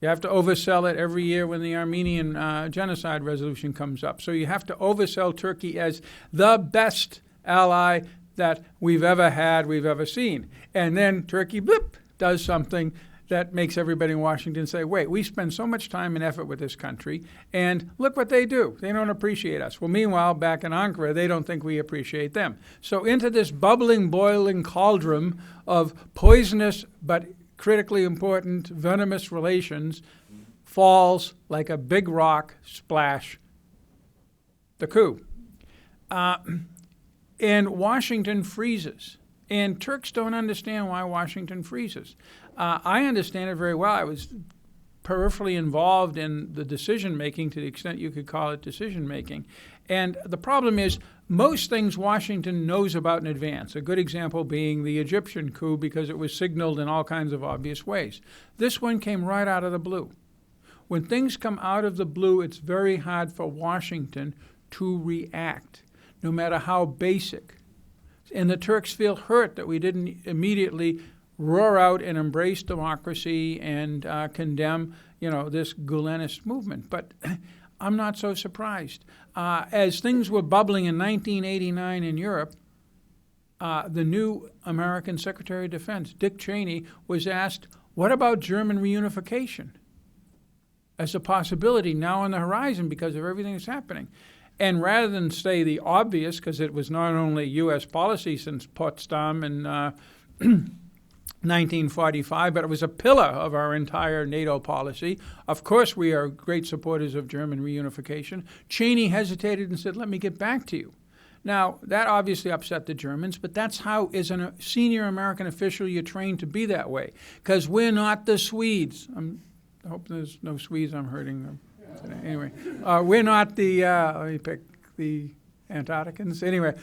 You have to oversell it every year when the Armenian genocide resolution comes up. So you have to oversell Turkey as the best ally that we've ever had, we've ever seen. And then Turkey, blip, does something that makes everybody in Washington say, wait, we spend so much time and effort with this country, and look what they do. They don't appreciate us. Well, meanwhile, back in Ankara, they don't think we appreciate them. So into this bubbling, boiling cauldron of poisonous but critically important, venomous relations falls like a big rock splash, the coup. And Washington freezes. And Turks don't understand why Washington freezes. I understand it very well. I was peripherally involved in the decision-making, to the extent you could call it decision-making. And the problem is most things Washington knows about in advance, a good example being the Egyptian coup, because it was signaled in all kinds of obvious ways. This one came right out of the blue. When things come out of the blue, it's very hard for Washington to react, no matter how basic. And the Turks feel hurt that we didn't immediately roar out and embrace democracy and condemn, this Gulenist movement. But I'm not so surprised. As things were bubbling in 1989 in Europe, the new American Secretary of Defense, Dick Cheney, was asked, what about German reunification as a possibility now on the horizon because of everything that's happening? And rather than say the obvious, because it was not only U.S. policy since Potsdam in 1945, but it was a pillar of our entire NATO policy. Of course, we are great supporters of German reunification. Cheney hesitated and said, let me get back to you. Now, that obviously upset the Germans, but that's how, as a senior American official, you're trained to be that way, because we're not the Swedes. I hope there's no Swedes I'm hurting them. Anyway, we're not the, let me pick the Antarcticans. Anyway,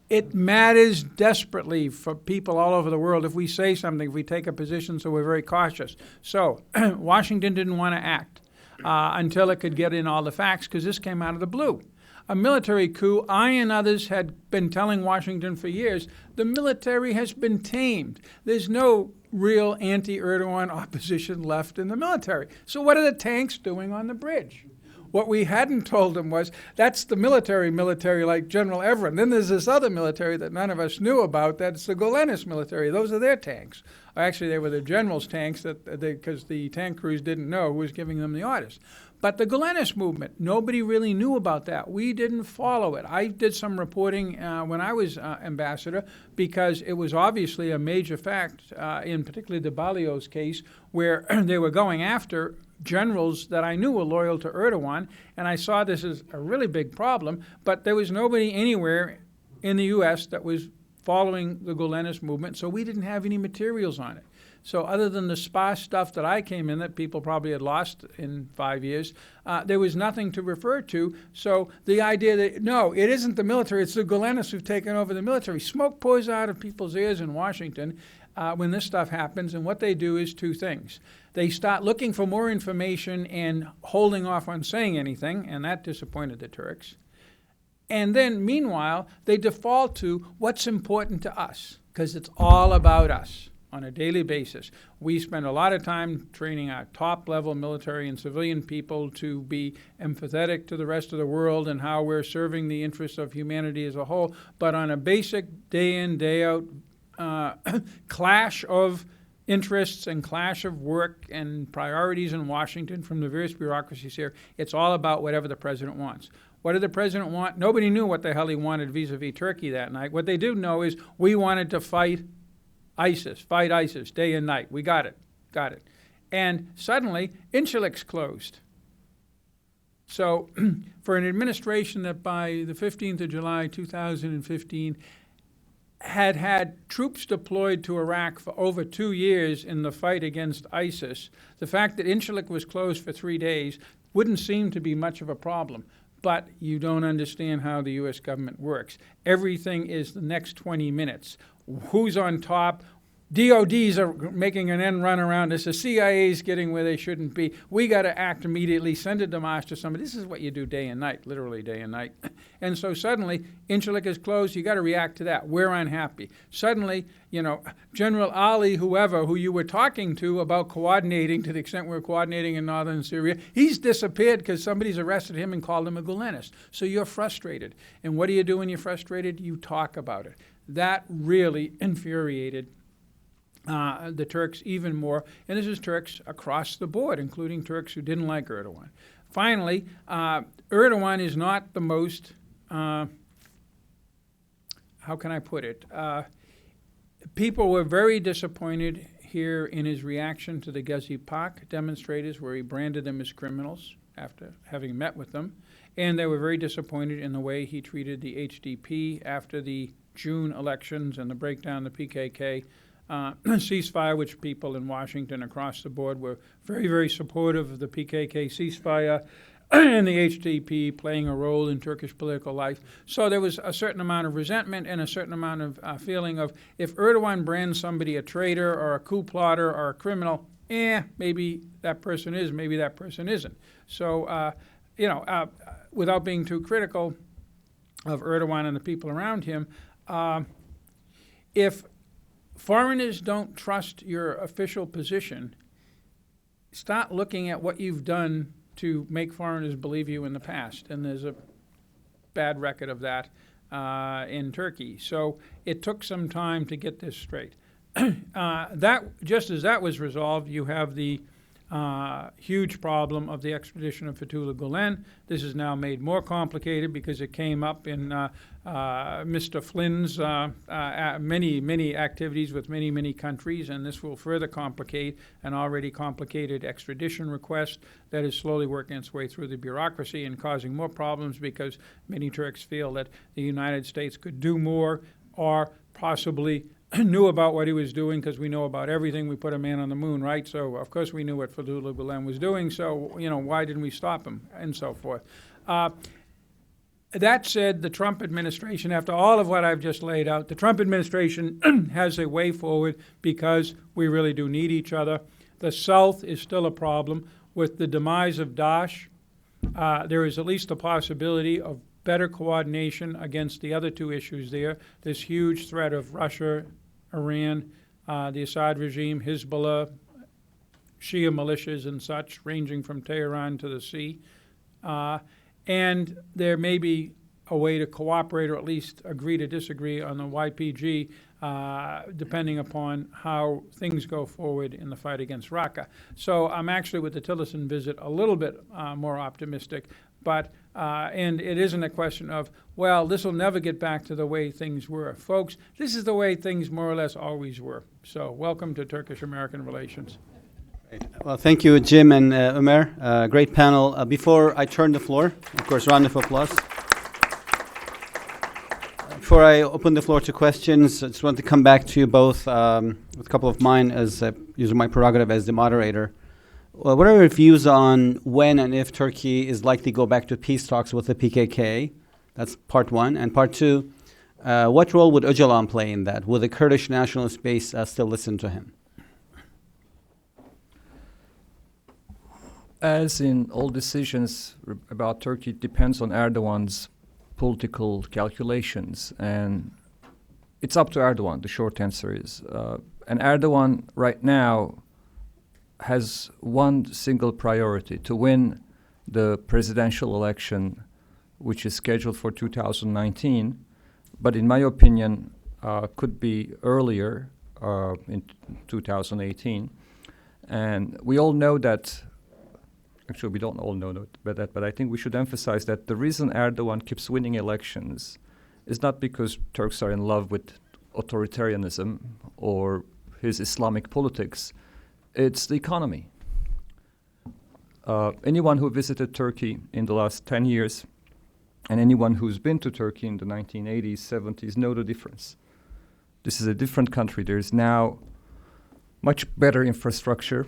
it matters desperately for people all over the world if we say something, if we take a position, so we're very cautious. So Washington didn't want to act until it could get in all the facts, because this came out of the blue. A military coup, I and others had been telling Washington for years, the military has been tamed. There's no real anti-Erdogan opposition left in the military. So what are the tanks doing on the bridge? What we hadn't told them was, that's the military like General Evren. Then there's this other military that none of us knew about, that's the Gulenist military. Those are their tanks. Actually, they were the general's tanks, because the tank crews didn't know who was giving them the orders. But the Gulenist movement, nobody really knew about that. We didn't follow it. I did some reporting when I was ambassador, because it was obviously a major fact, in particularly the Balio's case, where they were going after generals that I knew were loyal to Erdogan, and I saw this as a really big problem, but there was nobody anywhere in the U.S. that was following the Gulenist movement, so we didn't have any materials on it. So other than the sparse stuff that I came in that people probably had lost in 5 years, there was nothing to refer to. So the idea that, no, it isn't the military, it's the Gulenists who've taken over the military. Smoke pours out of people's ears in Washington when this stuff happens, and what they do is two things. They start looking for more information and holding off on saying anything, and that disappointed the Turks. And then, meanwhile, they default to what's important to us, because it's all about us on a daily basis. We spend a lot of time training our top-level military and civilian people to be empathetic to the rest of the world and how we're serving the interests of humanity as a whole, but on a basic day-in, day-out clash of interests and clash of work and priorities in Washington from the various bureaucracies here, it's all about whatever the president wants. What did the president want? Nobody knew what the hell he wanted vis-a-vis Turkey that night. What they do know is we wanted to fight ISIS day and night. We got it. And suddenly, Incirlik's closed. So for an administration that by the 15th of July 2015 had troops deployed to Iraq for over 2 years in the fight against ISIS, the fact that Incirlik was closed for 3 days wouldn't seem to be much of a problem. But you don't understand how the U.S. government works. Everything is the next 20 minutes. Who's on top? DODs are making an end run around us. The CIA's getting where they shouldn't be. We got to act immediately, send a demarche to somebody. This is what you do day and night, literally day and night. And so suddenly, Incirlik is closed. You got to react to that. We're unhappy. Suddenly, General Ali, who you were talking to about coordinating to the extent we're coordinating in northern Syria, he's disappeared because somebody's arrested him and called him a Gulenist. So you're frustrated. And what do you do when you're frustrated? You talk about it. That really infuriated the Turks even more, and this is Turks across the board, including Turks who didn't like Erdogan. Finally, Erdogan is not the most, how can I put it? People were very disappointed here in his reaction to the Gezi Park demonstrators, where he branded them as criminals after having met with them, and they were very disappointed in the way he treated the HDP after the June elections and the breakdown of the PKK ceasefire, which people in Washington across the board were very, very supportive of the PKK ceasefire and the HDP playing a role in Turkish political life. So there was a certain amount of resentment and a certain amount of feeling of, if Erdogan brands somebody a traitor or a coup plotter or a criminal, maybe that person is, maybe that person isn't. So, without being too critical of Erdogan and the people around him, if foreigners don't trust your official position, start looking at what you've done to make foreigners believe you in the past. And there's a bad record of that in Turkey. So it took some time to get this straight. Just as that was resolved, you have the huge problem of the extradition of Fethullah Gulen. This is now made more complicated because it came up in Mr. Flynn's many activities with many countries, and this will further complicate an already complicated extradition request that is slowly working its way through the bureaucracy and causing more problems because many Turks feel that the United States could do more or possibly knew about what he was doing, because we know about everything. We put a man on the moon, right? So, of course, we knew what Fethullah Gulen was doing. So, why didn't we stop him, and so forth. That said, the Trump administration, after all of what I've just laid out, the Trump administration has a way forward because we really do need each other. The South is still a problem. With the demise of Daesh, there is at least a possibility of better coordination against the other two issues there. This huge threat of Russia, Iran, the Assad regime, Hezbollah, Shia militias and such, ranging from Tehran to the sea. And there may be a way to cooperate or at least agree to disagree on the YPG, depending upon how things go forward in the fight against Raqqa. So I'm actually, with the Tillerson visit, a little bit more optimistic. But and it isn't a question of, well, this will never get back to the way things were. Folks, this is the way things more or less always were. So welcome to Turkish-American relations. Great. Well, thank you, Jim and Omer. Great panel. Before I turn the floor, of course, round of applause. Before I open the floor to questions, I just want to come back to you both with a couple of mine as using my prerogative as the moderator. Well, what are your views on when and if Turkey is likely to go back to peace talks with the PKK? That's part one. And part two, what role would Öcalan play in that? Will the Kurdish nationalist base still listen to him? As in all decisions about Turkey, it depends on Erdogan's political calculations. And it's up to Erdogan, the short answer is. And Erdogan right now has one single priority: to win the presidential election, which is scheduled for 2019, but in my opinion could be earlier, in 2018. And we all know that, actually we don't all know that, but I think we should emphasize that the reason Erdogan keeps winning elections is not because Turks are in love with authoritarianism or his Islamic politics. It's the economy. Anyone who visited Turkey in the last 10 years and anyone who's been to Turkey in the 1980s, 70s know the difference. This is a different country. There is now much better infrastructure,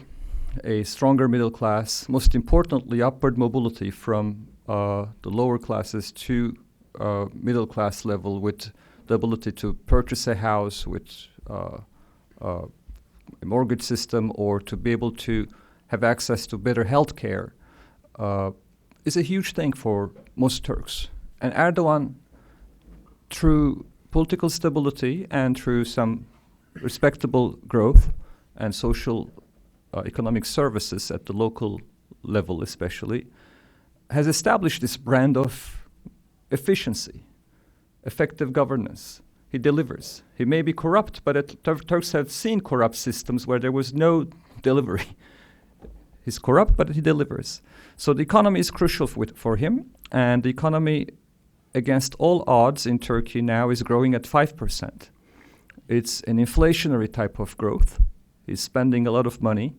a stronger middle class, most importantly, upward mobility from the lower classes to middle class level, with the ability to purchase a house, with a mortgage system, or to be able to have access to better health care, is a huge thing for most Turks. And Erdogan, through political stability and through some respectable growth and social economic services at the local level especially, has established this brand of efficiency, effective governance. He delivers. He may be corrupt, but Turks have seen corrupt systems where there was no delivery. He's corrupt, but he delivers. So the economy is crucial for him, and the economy, against all odds in Turkey now, is growing at 5%. It's an inflationary type of growth. He's spending a lot of money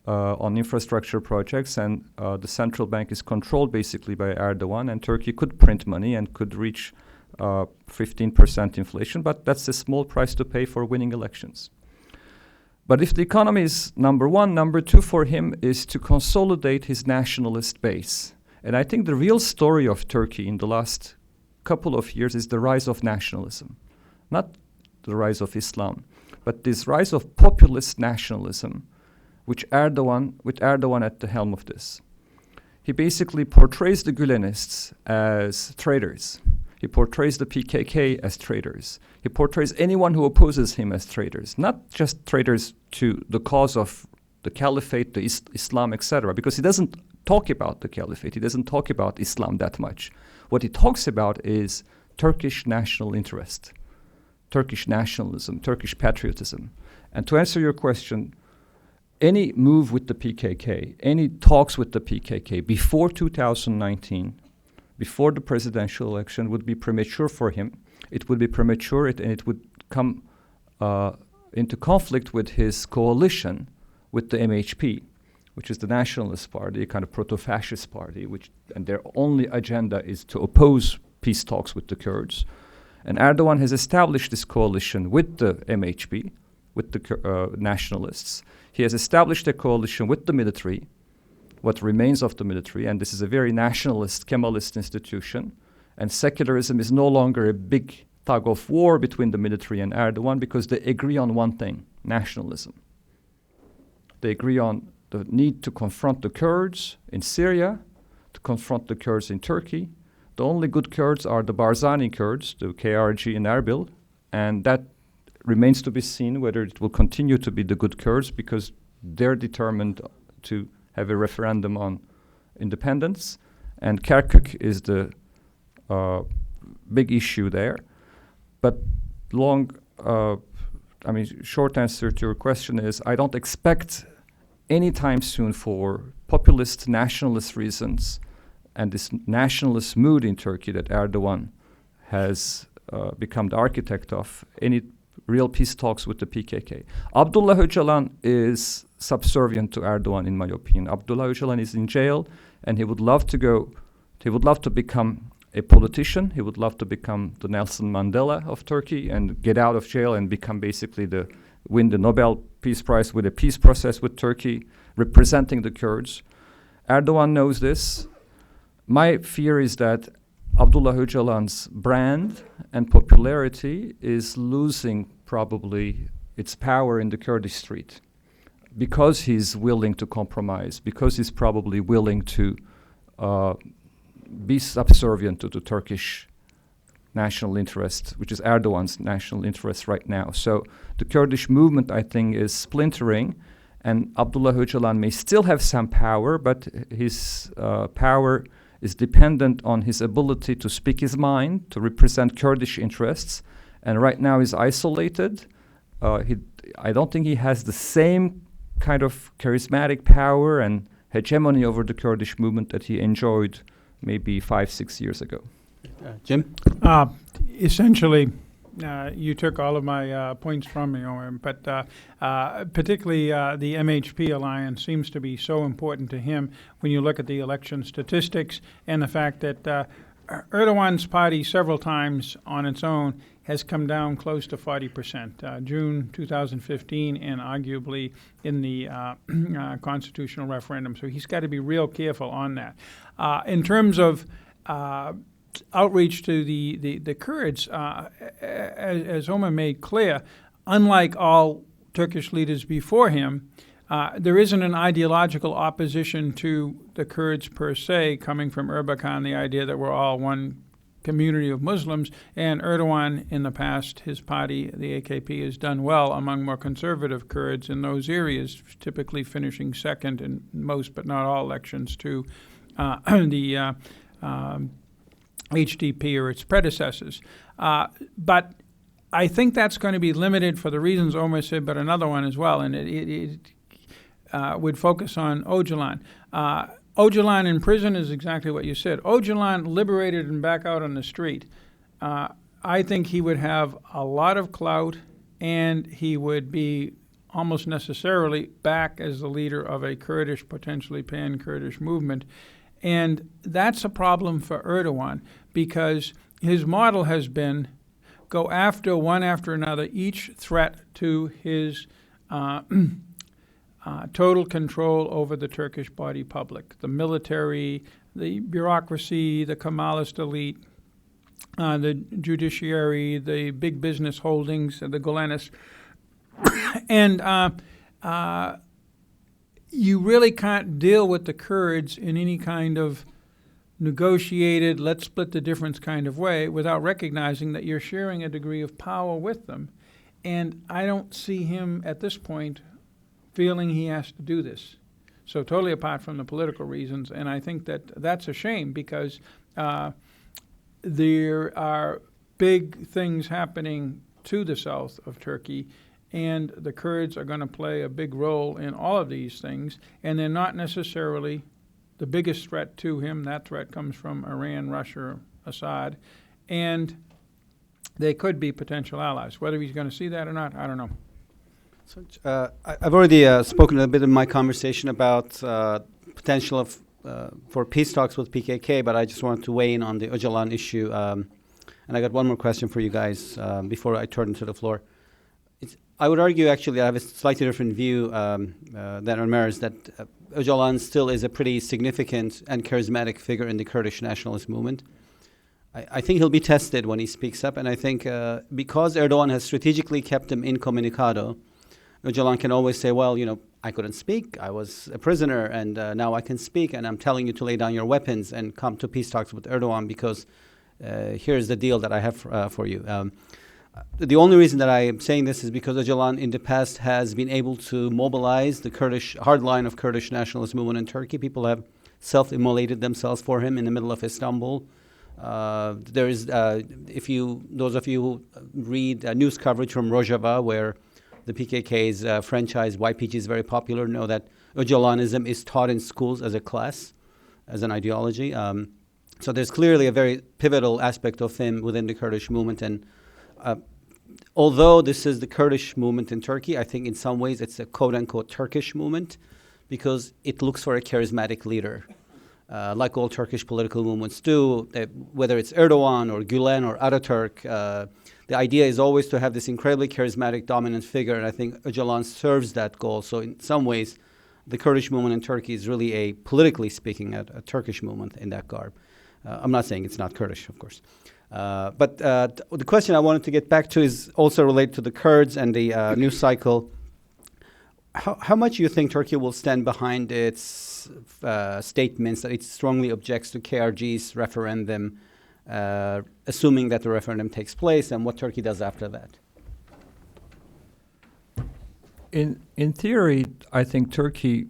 on infrastructure projects, and the central bank is controlled basically by Erdogan, and Turkey could print money and could reach 15% inflation, but that's a small price to pay for winning elections. But if the economy is number one, number two for him is to consolidate his nationalist base. And I think the real story of Turkey in the last couple of years is the rise of nationalism. Not the rise of Islam, but this rise of populist nationalism, with Erdogan at the helm of this. He basically portrays the Gülenists as traitors. He portrays the PKK as traitors. He portrays anyone who opposes him as traitors, not just traitors to the cause of the caliphate, the Islam, etc., because he doesn't talk about the caliphate. He doesn't talk about Islam that much. What he talks about is Turkish national interest, Turkish nationalism, Turkish patriotism. And to answer your question, any move with the PKK, any talks with the PKK before 2019, before the presidential election, would be premature for him. It would be premature, and it would come into conflict with his coalition with the MHP, which is the nationalist party, a kind of proto-fascist party, and their only agenda is to oppose peace talks with the Kurds. And Erdogan has established this coalition with the MHP, with the nationalists. He has established a coalition with the military, what remains of the military, and this is a very nationalist, Kemalist institution. And secularism is no longer a big tug of war between the military and Erdogan, because they agree on one thing: nationalism. They agree on the need to confront the Kurds in Syria, to confront the Kurds in Turkey. The only good Kurds are the Barzani Kurds, the KRG in Erbil, and that remains to be seen whether it will continue to be the good Kurds, because they're determined to have a referendum on independence, and Kirkuk is the big issue there. But short answer to your question is, I don't expect anytime soon, for populist nationalist reasons and this nationalist mood in Turkey that Erdogan has become the architect of, any real peace talks with the PKK. Abdullah Öcalan is subservient to Erdogan, in my opinion. Abdullah Öcalan is in jail, and he would love to become a politician. He would love to become the Nelson Mandela of Turkey and get out of jail and become basically win the Nobel Peace Prize with a peace process with Turkey, representing the Kurds. Erdogan knows this. My fear is that Abdullah Öcalan's brand and popularity is losing probably its power in the Kurdish street, because he's willing to compromise, because he's probably willing to be subservient to the Turkish national interest, which is Erdogan's national interest right now. So the Kurdish movement, I think, is splintering, and Abdullah Öcalan may still have some power, but his power is dependent on his ability to speak his mind, to represent Kurdish interests, and right now he's isolated. I don't think he has the same kind of charismatic power and hegemony over the Kurdish movement that he enjoyed maybe 5-6 years ago. Jim? Essentially, you took all of my points from me, Omer, but particularly the MHP alliance seems to be so important to him when you look at the election statistics and the fact that Erdogan's party several times on its own has come down close to 40%, June 2015 and arguably in the constitutional referendum. So he's got to be real careful on that. In terms of outreach to the Kurds, as Omer made clear, unlike all Turkish leaders before him, there isn't an ideological opposition to the Kurds per se coming from Erbakan, the idea that we're all one community of Muslims. And Erdogan, in the past, his party, the AKP, has done well among more conservative Kurds in those areas, typically finishing second in most but not all elections to the HDP or its predecessors. But I think that's going to be limited for the reasons Omer said, but another one as well, and it would focus on Öcalan. Öcalan in prison is exactly what you said. Öcalan liberated and back out on the street. I think he would have a lot of clout, and he would be almost necessarily back as the leader of a Kurdish, potentially pan-Kurdish movement. And that's a problem for Erdogan because his model has been go after one after another each threat to his total control over the Turkish body public, the military, the bureaucracy, the Kemalist elite, the judiciary, the big business holdings, the Gulanis. And you really can't deal with the Kurds in any kind of negotiated, let's split the difference kind of way without recognizing that you're sharing a degree of power with them. And I don't see him at this point feeling he has to do this. So totally apart from the political reasons, and I think that that's a shame because there are big things happening to the south of Turkey, and the Kurds are going to play a big role in all of these things, and they're not necessarily the biggest threat to him. That threat comes from Iran, Russia, Assad, and they could be potential allies. Whether he's going to see that or not, I don't know. So, I've already spoken a bit in my conversation about potential of for peace talks with PKK, but I just wanted to weigh in on the Öcalan issue. And I got one more question for you guys before I turn to the floor. I would argue, actually, I have a slightly different view than Omer's, that Öcalan still is a pretty significant and charismatic figure in the Kurdish nationalist movement. I think he'll be tested when he speaks up, and I think because Erdogan has strategically kept him incommunicado, Öcalan can always say, well, you know, I couldn't speak, I was a prisoner, and now I can speak, and I'm telling you to lay down your weapons and come to peace talks with Erdogan because here's the deal that I have for you. The only reason that I am saying this is because Öcalan in the past has been able to mobilize the Kurdish, hardline of Kurdish nationalist movement in Turkey. People have self-immolated themselves for him in the middle of Istanbul. There is, those of you who read news coverage from Rojava, where the PKK's franchise YPG is very popular, know that Öcalanism is taught in schools as a class, as an ideology. So there's clearly a very pivotal aspect of him within the Kurdish movement. And although this is the Kurdish movement in Turkey, I think in some ways it's a quote-unquote Turkish movement because it looks for a charismatic leader. Like all Turkish political movements do, whether it's Erdogan or Gülen or Ataturk, the idea is always to have this incredibly charismatic, dominant figure, and I think Öcalan serves that goal. So in some ways, the Kurdish movement in Turkey is really a, politically speaking, a Turkish movement in that garb. I'm not saying it's not Kurdish, of course. But the question I wanted to get back to is also related to the Kurds and the news cycle. How much do you think Turkey will stand behind its statements that it strongly objects to KRG's referendum, assuming that the referendum takes place, and what Turkey does after that? In theory, I think Turkey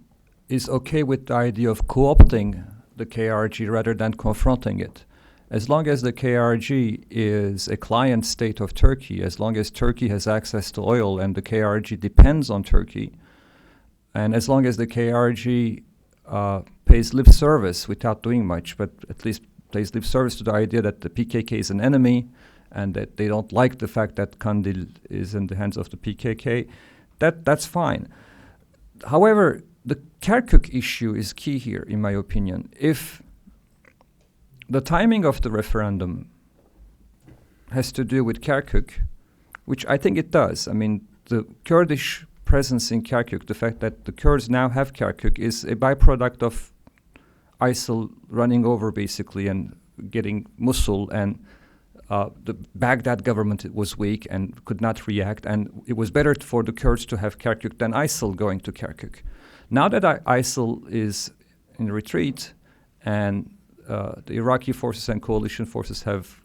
is okay with the idea of co-opting the KRG rather than confronting it. As long as the KRG is a client state of Turkey, as long as Turkey has access to oil and the KRG depends on Turkey, and as long as the KRG pays lip service without doing much, but at least pays lip service to the idea that the PKK is an enemy and that they don't like the fact that Kandil is in the hands of the PKK, that's fine. However, the Kirkuk issue is key here, in my opinion. If the timing of the referendum has to do with Kirkuk, which I think it does. I mean, the Kurdish presence in Kirkuk, the fact that the Kurds now have Kirkuk, is a byproduct of ISIL running over basically and getting Mosul, and the Baghdad government was weak and could not react, and it was better for the Kurds to have Kirkuk than ISIL going to Kirkuk. Now that ISIL is in retreat and the Iraqi forces and coalition forces have,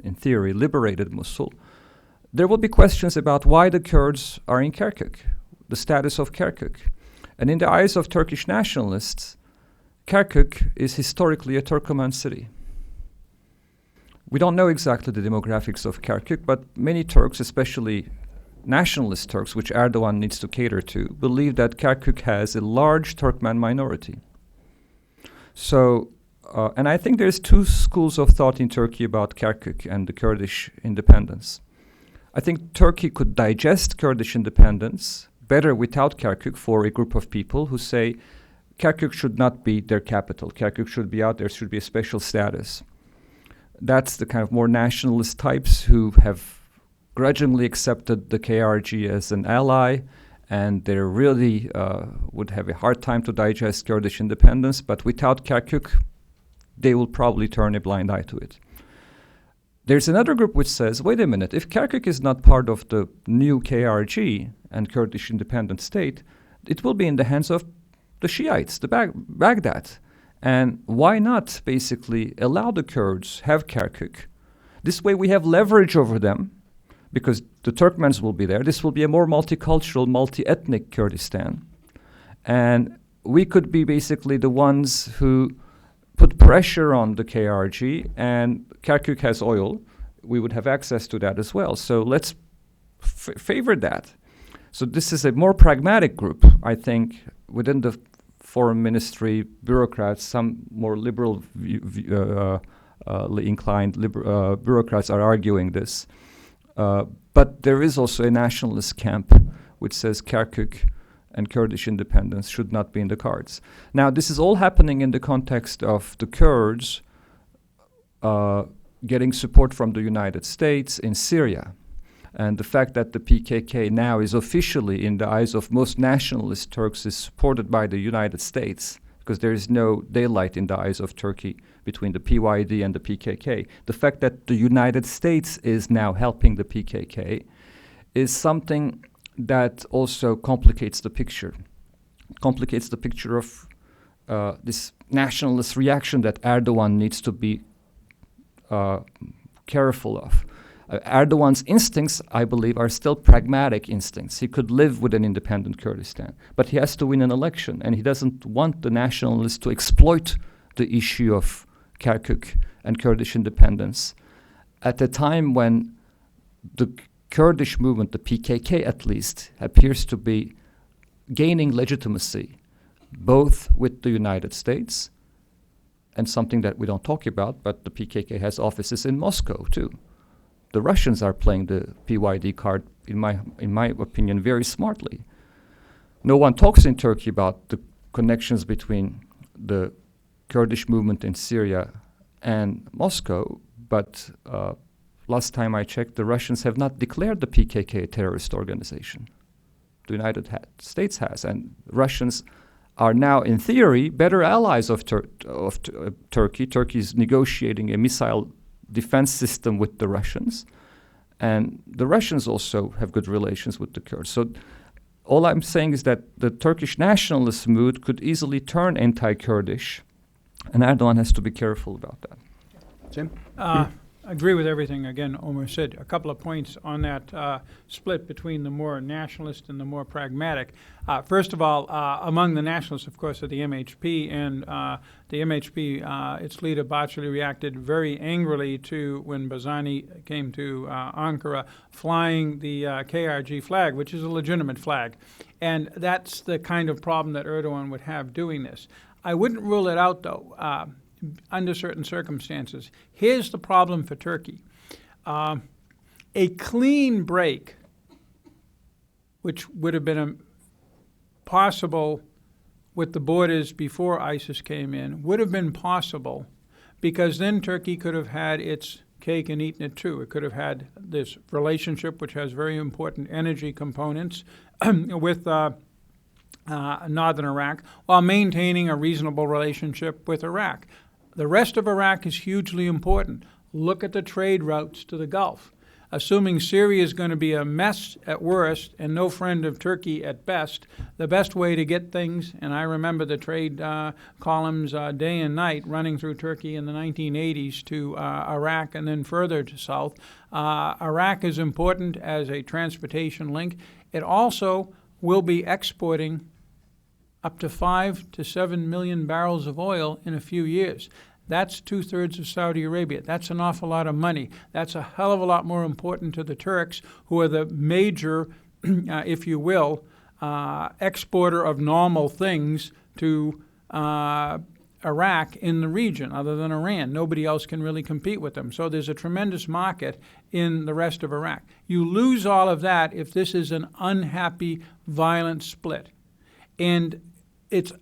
in theory, liberated Mosul, there will be questions about why the Kurds are in Kirkuk, the status of Kirkuk. And in the eyes of Turkish nationalists, Kirkuk is historically a Turkoman city. We don't know exactly the demographics of Kirkuk, but many Turks, especially nationalist Turks, which Erdogan needs to cater to, believe that Kirkuk has a large Turkmen minority. So, and I think there's two schools of thought in Turkey about Kirkuk and the Kurdish independence. I think Turkey could digest Kurdish independence better without Kirkuk for a group of people who say Kirkuk should not be their capital. Kirkuk should be out there, should be a special status. That's the kind of more nationalist types who have grudgingly accepted the KRG as an ally, and they really would have a hard time to digest Kurdish independence, but without Kirkuk, they will probably turn a blind eye to it. There's another group which says, wait a minute, if Kirkuk is not part of the new KRG and Kurdish independent state, it will be in the hands of the Shiites, the Baghdad. And why not basically allow the Kurds have Kirkuk? This way we have leverage over them because the Turkmens will be there. This will be a more multicultural, multi-ethnic Kurdistan. And we could be basically the ones who put pressure on the KRG, and Kirkuk has oil. We would have access to that as well. So let's favor that. So this is a more pragmatic group, I think, within the foreign ministry bureaucrats. Some more liberal inclined bureaucrats are arguing this. But there is also a nationalist camp which says Kirkuk and Kurdish independence should not be in the cards. Now, this is all happening in the context of the Kurds getting support from the United States in Syria. And the fact that the PKK now is officially, in the eyes of most nationalist Turks, is supported by the United States, because there is no daylight in the eyes of Turkey between the PYD and the PKK. The fact that the United States is now helping the PKK is something that also complicates the picture. Complicates the picture of this nationalist reaction that Erdogan needs to be careful of. Erdogan's instincts, I believe, are still pragmatic instincts. He could live with an independent Kurdistan, but he has to win an election, and he doesn't want the nationalists to exploit the issue of Kirkuk and Kurdish independence at a time when the Kurdish movement, the PKK at least, appears to be gaining legitimacy both with the United States and something that we don't talk about, but the PKK has offices in Moscow too. The Russians are playing the PYD card, in my opinion, very smartly. No one talks in Turkey about the connections between the Kurdish movement in Syria and Moscow, but last time I checked, the Russians have not declared the PKK a terrorist organization. The United States has, and Russians are now, in theory, better allies of Turkey. Turkey is negotiating a missile defense system with the Russians, and the Russians also have good relations with the Kurds. So all I'm saying is that the Turkish nationalist mood could easily turn anti-Kurdish, and Erdogan has to be careful about that. Jim? I agree with everything, again, Omer said. A couple of points on that split between the more nationalist and the more pragmatic. First of all, among the nationalists, of course, are the MHP, and the MHP, its leader Bahçeli, reacted very angrily to when Barzani came to Ankara flying the KRG flag, which is a legitimate flag. And that's the kind of problem that Erdogan would have doing this. I wouldn't rule it out, though. Under certain circumstances. Here's the problem for Turkey. A clean break, which would have been possible with the borders before ISIS came in, would have been possible because then Turkey could have had its cake and eaten it too. It could have had this relationship, which has very important energy components, with northern Iraq, while maintaining a reasonable relationship with Iraq. The rest of Iraq is hugely important. Look at the trade routes to the Gulf. Assuming Syria is going to be a mess at worst and no friend of Turkey at best, the best way to get things, and I remember the trade columns day and night running through Turkey in the 1980s to Iraq and then further to south. Iraq is important as a transportation link. It also will be exporting up to 5 to 7 million barrels of oil in a few years. That's 2/3 of Saudi Arabia. That's an awful lot of money. That's a hell of a lot more important to the Turks, who are the major, if you will, exporter of normal things to Iraq in the region, other than Iran. Nobody else can really compete with them. So there's a tremendous market in the rest of Iraq. You lose all of that if this is an unhappy, violent split. And it's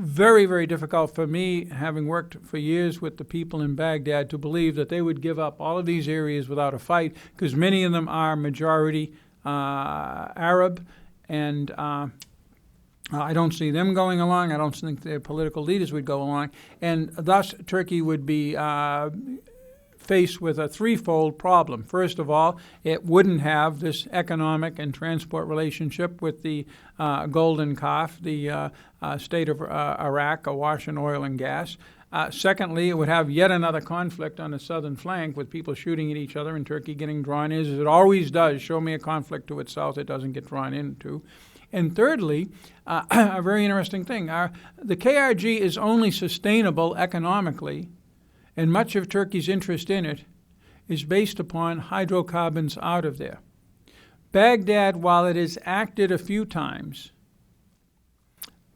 very, very difficult for me, having worked for years with the people in Baghdad, to believe that they would give up all of these areas without a fight, because many of them are majority Arab, and I don't see them going along. I don't think their political leaders would go along. And thus, Turkey would be faced with a threefold problem. First of all, it wouldn't have this economic and transport relationship with the Golden Calf, the state of Iraq, awash in oil and gas. Secondly, it would have yet another conflict on the southern flank with people shooting at each other and Turkey getting drawn in, as it always does. Show me a conflict to its south it doesn't get drawn into. And thirdly, a very interesting thing, the KRG is only sustainable economically, and much of Turkey's interest in it is based upon hydrocarbons out of there. Baghdad, while it has acted a few times,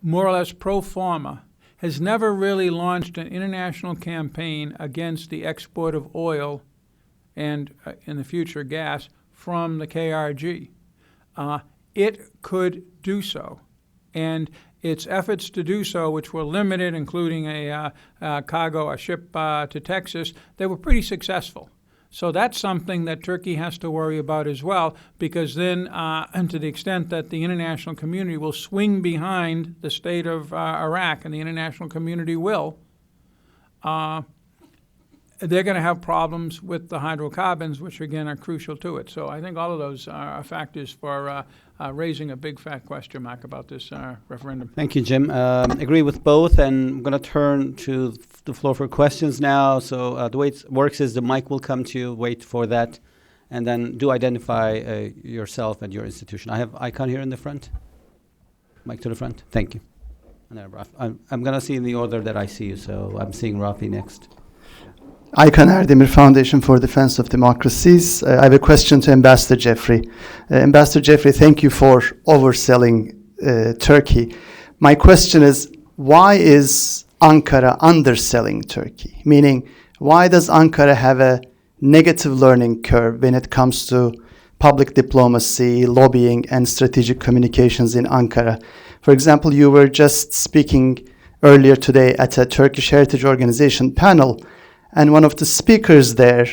more or less pro forma, has never really launched an international campaign against the export of oil and, in the future, gas from the KRG. It could do so. And its efforts to do so, which were limited, including a ship to Texas, they were pretty successful. So that's something that Turkey has to worry about as well, because then, and to the extent that the international community will swing behind the state of Iraq, and the international community will, they're going to have problems with the hydrocarbons, which again are crucial to it. So I think all of those are factors for raising a big fat question mark about this referendum. Thank you, Jim. Agree with both, and I'm going to turn to the floor for questions now. So the way it works is the mic will come to you, wait for that, and then do identify yourself and your institution. I have icon here in the front. Mic to the front. Thank you. And then I'm going to see in the order that I see you, so I'm seeing Rafi next. Aykan Erdemir, Foundation for Defense of Democracies. I have a question to Ambassador Jeffrey. Ambassador Jeffrey, thank you for overselling Turkey. My question is, why is Ankara underselling Turkey? Meaning, why does Ankara have a negative learning curve when it comes to public diplomacy, lobbying, and strategic communications in Ankara? For example, you were just speaking earlier today at a Turkish Heritage Organization panel, and one of the speakers there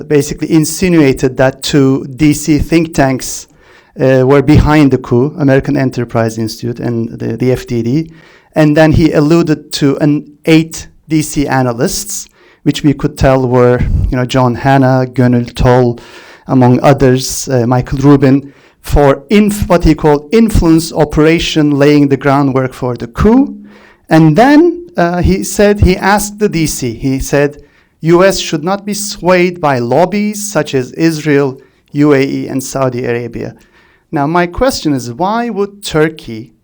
basically insinuated that two DC think tanks were behind the coup, American Enterprise Institute and the FDD. And then he alluded to 8 DC analysts, which we could tell were, John Hanna, Gönül Toll, among others, Michael Rubin, for what he called influence operation, laying the groundwork for the coup. And then he asked the DC, he said, U.S. should not be swayed by lobbies such as Israel, UAE, and Saudi Arabia. Now, my question is, why would Turkey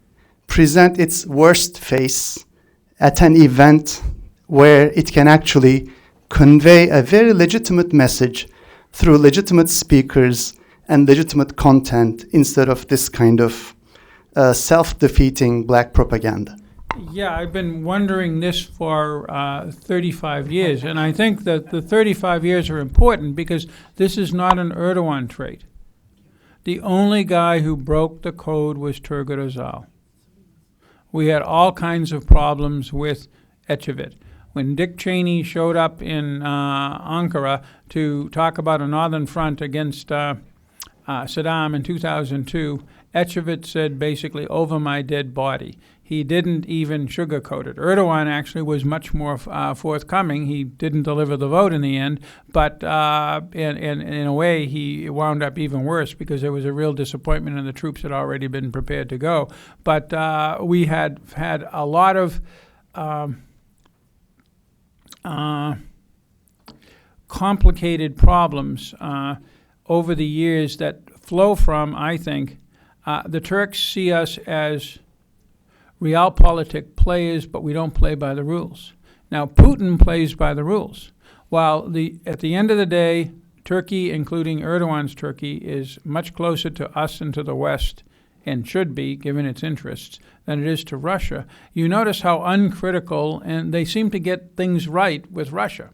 present its worst face at an event where it can actually convey a very legitimate message through legitimate speakers and legitimate content instead of this kind of self-defeating black propaganda? Yeah, I've been wondering this for 35 years, and I think that the 35 years are important because this is not an Erdogan trait. The only guy who broke the code was Turgut Özal. We had all kinds of problems with Ecevit. When Dick Cheney showed up in Ankara to talk about a northern front against Saddam in 2002, Ecevit said basically, over my dead body. He didn't even sugarcoat it. Erdogan actually was much more forthcoming. He didn't deliver the vote in the end, but in a way he wound up even worse because there was a real disappointment and the troops had already been prepared to go. But we had a lot of complicated problems over the years that flow from, I think, the Turks see us as realpolitik players, but we don't play by the rules. Now, Putin plays by the rules. While at the end of the day, Turkey, including Erdogan's Turkey, is much closer to us and to the West, and should be, given its interests, than it is to Russia. You notice how uncritical, and they seem to get things right with Russia.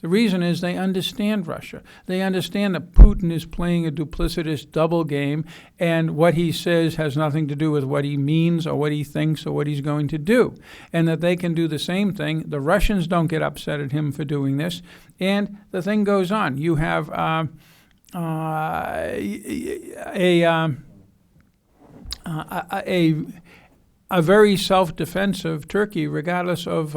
The reason is they understand Russia. They understand that Putin is playing a duplicitous double game, and what he says has nothing to do with what he means or what he thinks or what he's going to do, and that they can do the same thing. The Russians don't get upset at him for doing this, and the thing goes on. You have a very self-defensive Turkey, regardless of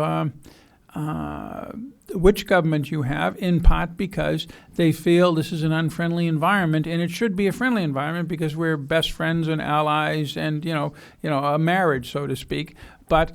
which government you have, in part because they feel this is an unfriendly environment, and it should be a friendly environment because we're best friends and allies, and a marriage, so to speak. But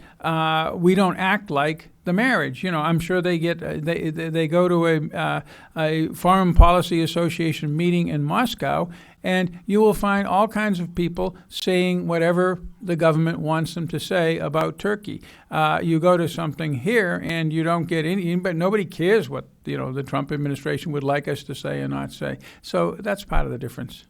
we don't act like the marriage. I'm sure they get they go to a Foreign Policy Association meeting in Moscow, and you will find all kinds of people saying whatever the government wants them to say about Turkey. You go to something here, and you don't get any, but nobody cares what the Trump administration would like us to say and not say. So that's part of the difference.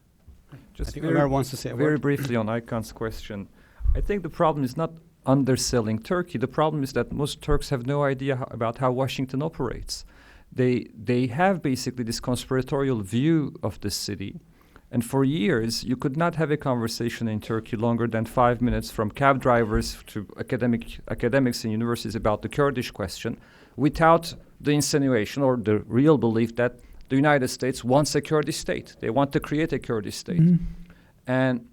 Just I think Omer wants to say a very word. briefly on Aykan's question. I think the problem is not underselling Turkey. The problem is that most Turks have no idea about how Washington operates. They have basically this conspiratorial view of the city. And for years, you could not have a conversation in Turkey longer than 5 minutes, from cab drivers to academics in universities, about the Kurdish question, without the insinuation or the real belief that the United States wants a Kurdish state. They want to create a Kurdish state. Mm-hmm. And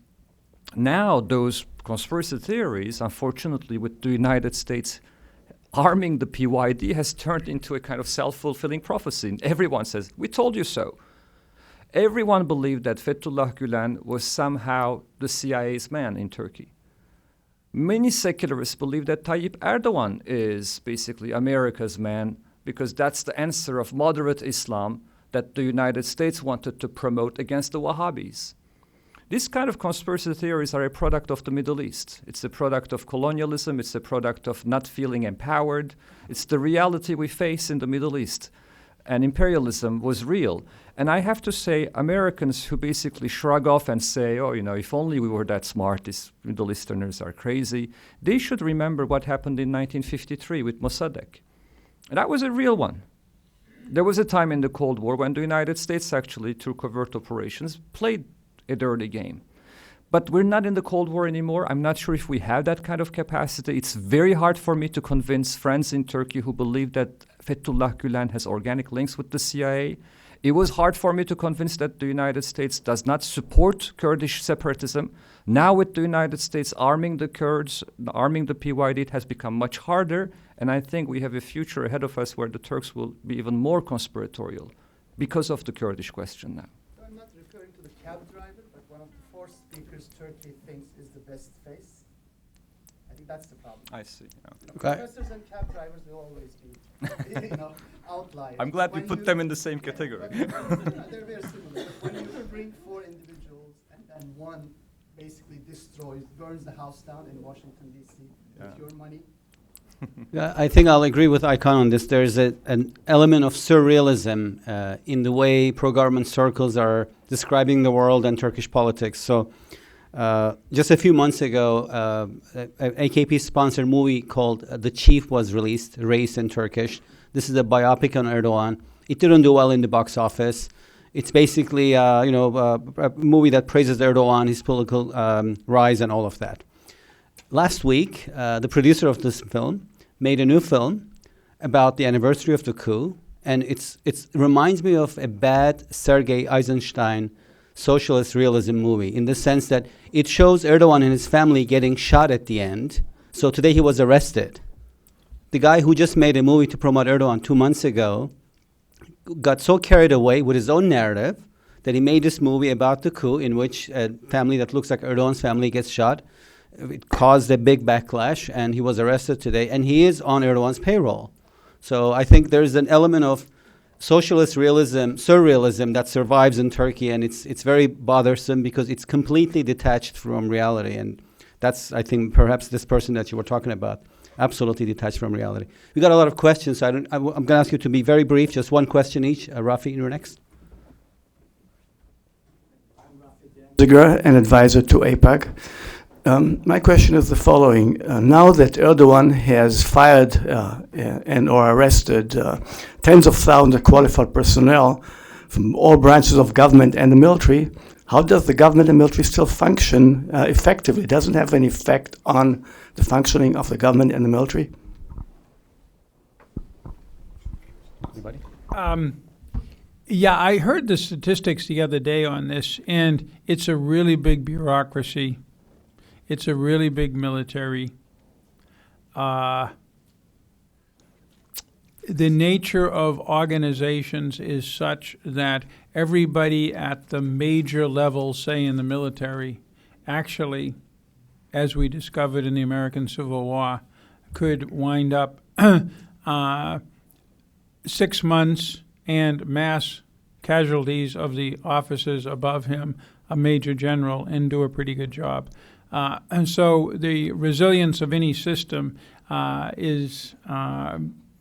now those conspiracy theories, unfortunately, with the United States arming the PYD, has turned into a kind of self-fulfilling prophecy. Everyone says, we told you so. Everyone believed that Fethullah Gülen was somehow the CIA's man in Turkey. Many secularists believe that Tayyip Erdogan is basically America's man, because that's the answer of moderate Islam that the United States wanted to promote against the Wahhabis. These kind of conspiracy theories are a product of the Middle East. It's a product of colonialism. It's a product of not feeling empowered. It's the reality we face in the Middle East. And imperialism was real. And I have to say, Americans who basically shrug off and say, if only we were that smart, these Middle Easterners are crazy, they should remember what happened in 1953 with Mossadegh. And that was a real one. There was a time in the Cold War when the United States actually, through covert operations, played a dirty game. But we're not in the Cold War anymore. I'm not sure if we have that kind of capacity. It's very hard for me to convince friends in Turkey who believe that Fethullah Gülen has organic links with the CIA. It was hard for me to convince that the United States does not support Kurdish separatism. Now with the United States arming the Kurds, arming the PYD, it has become much harder. And I think we have a future ahead of us where the Turks will be even more conspiratorial because of the Kurdish question now. I'm not referring to the cab driver, but one of the four speakers Turkey thinks is the best face. I think that's the problem. I see. Okay. Professors and cab drivers will always be, outliers. I'm glad we put them in the same category. They're very similar. When you bring four individuals and one basically destroys, burns the house down in Washington, D.C. with your money. Yeah, I think I'll agree with Aykan on this. There's an element of surrealism in the way pro-government circles are describing the world and Turkish politics. So just a few months ago, an AKP-sponsored movie called The Chief was released, Reis in Turkish. This is a biopic on Erdogan. It didn't do well in the box office. It's basically a movie that praises Erdogan, his political rise and all of that. Last week, the producer of this film made a new film about the anniversary of the coup, and it reminds me of a bad Sergei Eisenstein socialist realism movie, in the sense that it shows Erdogan and his family getting shot at the end. So today he was arrested. The guy who just made a movie to promote Erdogan 2 months ago got so carried away with his own narrative that he made this movie about the coup, in which a family that looks like Erdogan's family gets shot. It caused a big backlash, and he was arrested today, and he is on Erdogan's payroll. So I think there's an element of socialist realism, surrealism, that survives in Turkey, and it's very bothersome because it's completely detached from reality. And that's, I think, perhaps this person that you were talking about, absolutely detached from reality. We got a lot of questions, so I'm going to ask you to be very brief, just one question each. Rafi, you're next. An advisor to AIPAC. My question is the following. Now that Erdogan has fired and or arrested tens of thousands of qualified personnel from all branches of government and the military, how does the government and military still function effectively? It doesn't have any effect on the functioning of the government and the military? Anybody? Yeah, I heard the statistics the other day on this, and it's a really big bureaucracy. It's a really big military. The nature of organizations is such that everybody at the major levels, say in the military, actually, as we discovered in the American Civil War, could wind up 6 months and mass casualties of the officers above him, a major general, and do a pretty good job. And so the resilience of any system is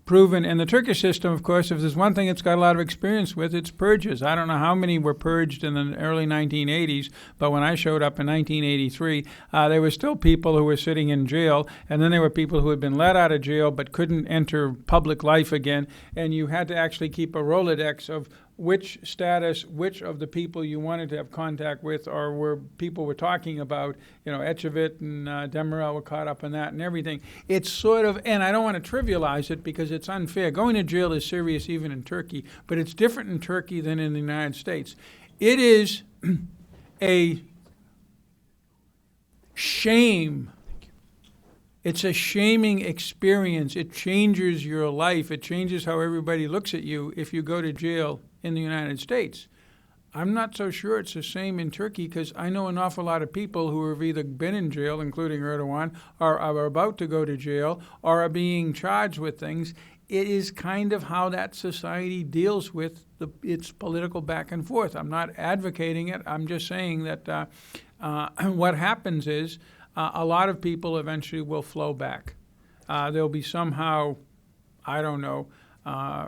proven. And the Turkish system, of course, if there's one thing it's got a lot of experience with, it's purges. I don't know how many were purged in the early 1980s, but when I showed up in 1983, there were still people who were sitting in jail, and then there were people who had been let out of jail but couldn't enter public life again, and you had to actually keep a Rolodex of which of the people you wanted to have contact with, or where people were talking about, Ecevit and Demirel were caught up in that and everything. It's sort of, and I don't want to trivialize it because it's unfair. Going to jail is serious even in Turkey, but it's different in Turkey than in the United States. It is a shame. It's a shaming experience. It changes your life. It changes how everybody looks at you if you go to jail in the United States. I'm not so sure it's the same in Turkey, because I know an awful lot of people who have either been in jail, including Erdogan, or are about to go to jail, or are being charged with things. It is kind of how that society deals with its political back and forth. I'm not advocating it. I'm just saying that what happens is a lot of people eventually will flow back. They'll be somehow, I don't know,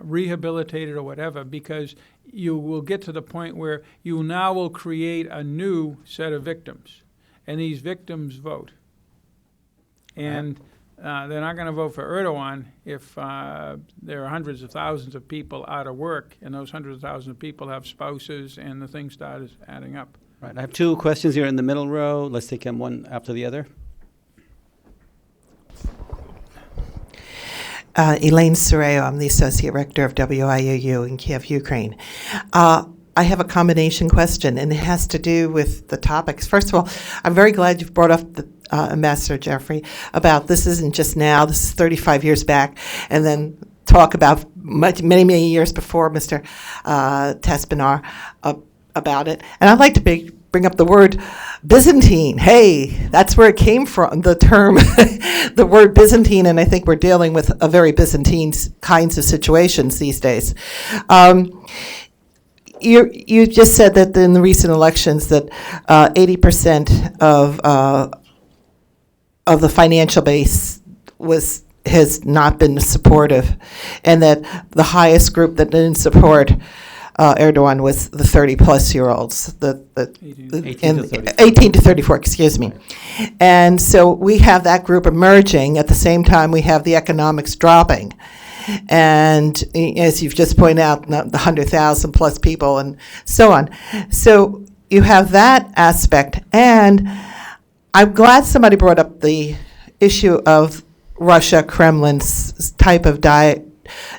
rehabilitated or whatever, because you will get to the point where you now will create a new set of victims, and these victims vote. And they're not going to vote for Erdogan if there are hundreds of thousands of people out of work, and those hundreds of thousands of people have spouses, and the thing starts adding up. Right. I have two questions here in the middle row. Let's take them one after the other. Elaine Soreo, I'm the Associate Rector of WIUU in Kiev, Ukraine. I have a combination question, and it has to do with the topics. First of all, I'm very glad you've brought up the Ambassador Jeffrey about this isn't just now, this is 35 years back, and then talk about many years before Mr. Taspinar about it. And I'd like to bring up the word Byzantine. Hey, that's where it came from, the term, the word Byzantine, and I think we're dealing with a very Byzantine kinds of situations these days. You just said that in the recent elections that 80% of the financial base has not been supportive, and that the highest group that didn't support Erdogan was the 30-plus-year-olds, 18 to 34, excuse me. And so we have that group emerging. At the same time, we have the economics dropping. And as you've just pointed out, the 100,000-plus people and so on. So you have that aspect. And I'm glad somebody brought up the issue of Russia, Kremlin's type of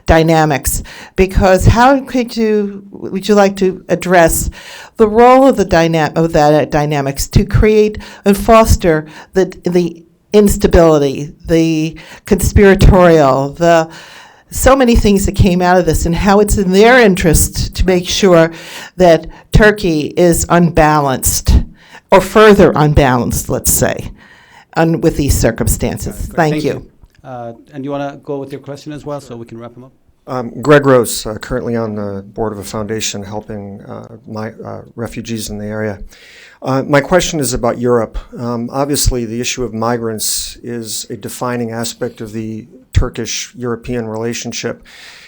dynamics, because would you like to address the role of that dynamics to create and foster the instability, the conspiratorial, so many things that came out of this, and how it's in their interest to make sure that Turkey is unbalanced, or further unbalanced, let's say, with these circumstances. Thank you. And you want to go with your question as well, so we can wrap them up? Greg Rose, currently on the board of a foundation helping refugees in the area. My question is about Europe. Obviously, the issue of migrants is a defining aspect of the Turkish-European relationship,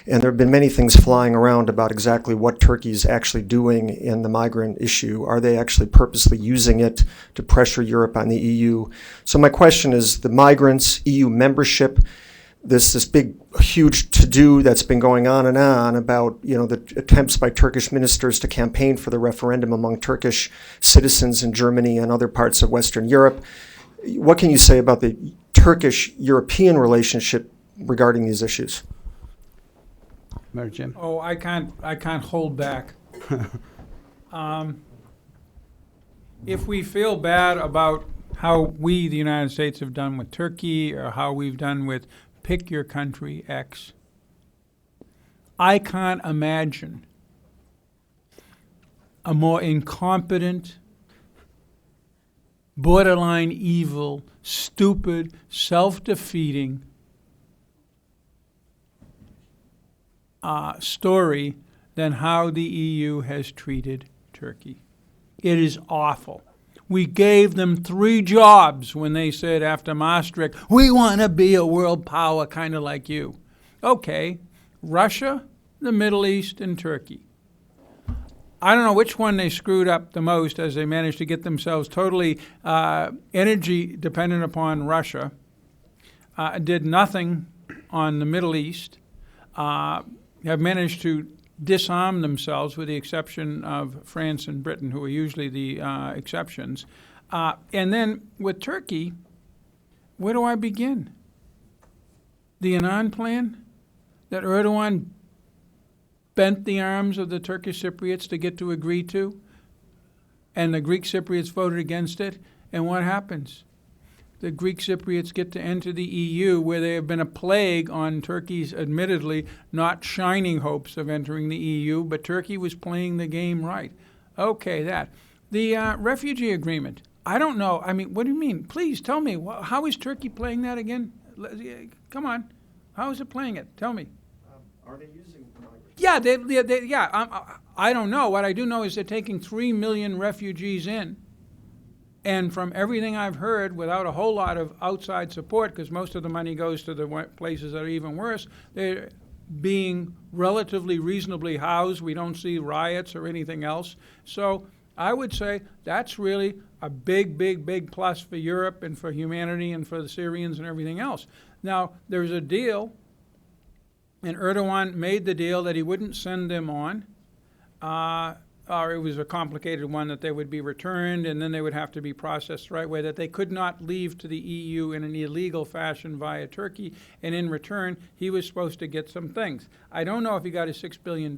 and there have been many things flying around about exactly what Turkey is actually doing in the migrant issue. Are they actually purposely using it to pressure Europe on the EU? So my question is, the migrants, EU membership, this big, huge to-do that's been going on and on about, the attempts by Turkish ministers to campaign for the referendum among Turkish citizens in Germany and other parts of Western Europe. What can you say about the Turkish-European relationship regarding these issues? Mary Jim? Oh, I can't hold back. If we feel bad about how we, the United States, have done with Turkey, or how we've done with pick your country X, I can't imagine a more incompetent, borderline evil, stupid, self-defeating story than how the EU has treated Turkey. It is awful. We gave them 3 jobs when they said after Maastricht, we want to be a world power kind of like you. Okay, Russia, the Middle East, and Turkey. I don't know which one they screwed up the most, as they managed to get themselves totally energy dependent upon Russia, did nothing on the Middle East, have managed to disarm themselves, with the exception of France and Britain, who are usually the exceptions. And then with Turkey, where do I begin? The Annan plan that Erdogan bent the arms of the Turkish Cypriots to get to agree to, and the Greek Cypriots voted against it, and what happens? The Greek Cypriots get to enter the EU, where they have been a plague on Turkey's admittedly not shining hopes of entering the EU, but Turkey was playing the game right. Okay, that. The refugee agreement, I don't know. I mean, what do you mean? Please tell me, how is Turkey playing that again? Come on. How is it playing it? Tell me. Are they using migrants? Yeah, I don't know. What I do know is they're taking 3 million refugees in. And from everything I've heard, without a whole lot of outside support, because most of the money goes to the places that are even worse, they're being relatively reasonably housed. We don't see riots or anything else. So I would say that's really a big, big, big plus for Europe and for humanity and for the Syrians and everything else. Now, there's a deal, and Erdogan made the deal that he wouldn't send them on. Or it was a complicated one, that they would be returned and then they would have to be processed the right way, that they could not leave to the EU in an illegal fashion via Turkey, and in return, he was supposed to get some things. I don't know if he got his $6 billion.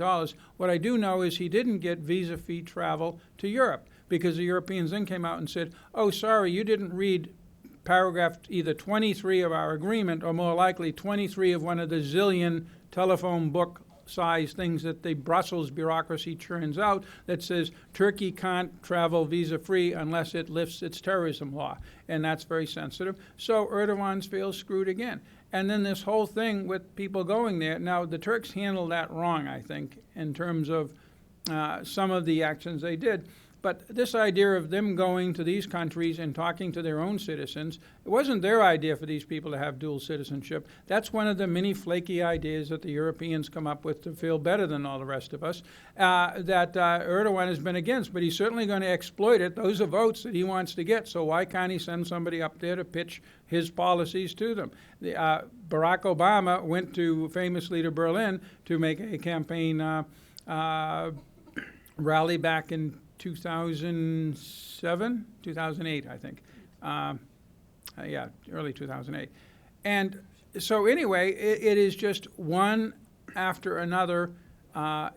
What I do know is he didn't get visa-free travel to Europe, because the Europeans then came out and said, oh, sorry, you didn't read paragraph either 23 of our agreement, or more likely 23 of one of the zillion telephone book size things that the Brussels bureaucracy churns out, that says Turkey can't travel visa-free unless it lifts its terrorism law. And that's very sensitive. So Erdogan feels screwed again. And then this whole thing with people going there. Now, the Turks handled that wrong, I think, in terms of some of the actions they did. But this idea of them going to these countries and talking to their own citizens, it wasn't their idea for these people to have dual citizenship. That's one of the many flaky ideas that the Europeans come up with to feel better than all the rest of us, that Erdogan has been against. But he's certainly going to exploit it. Those are votes that he wants to get. So why can't he send somebody up there to pitch his policies to them? Barack Obama went famously to Berlin to make a campaign rally back in 2008, I think. Early 2008. And So anyway, it is just one after another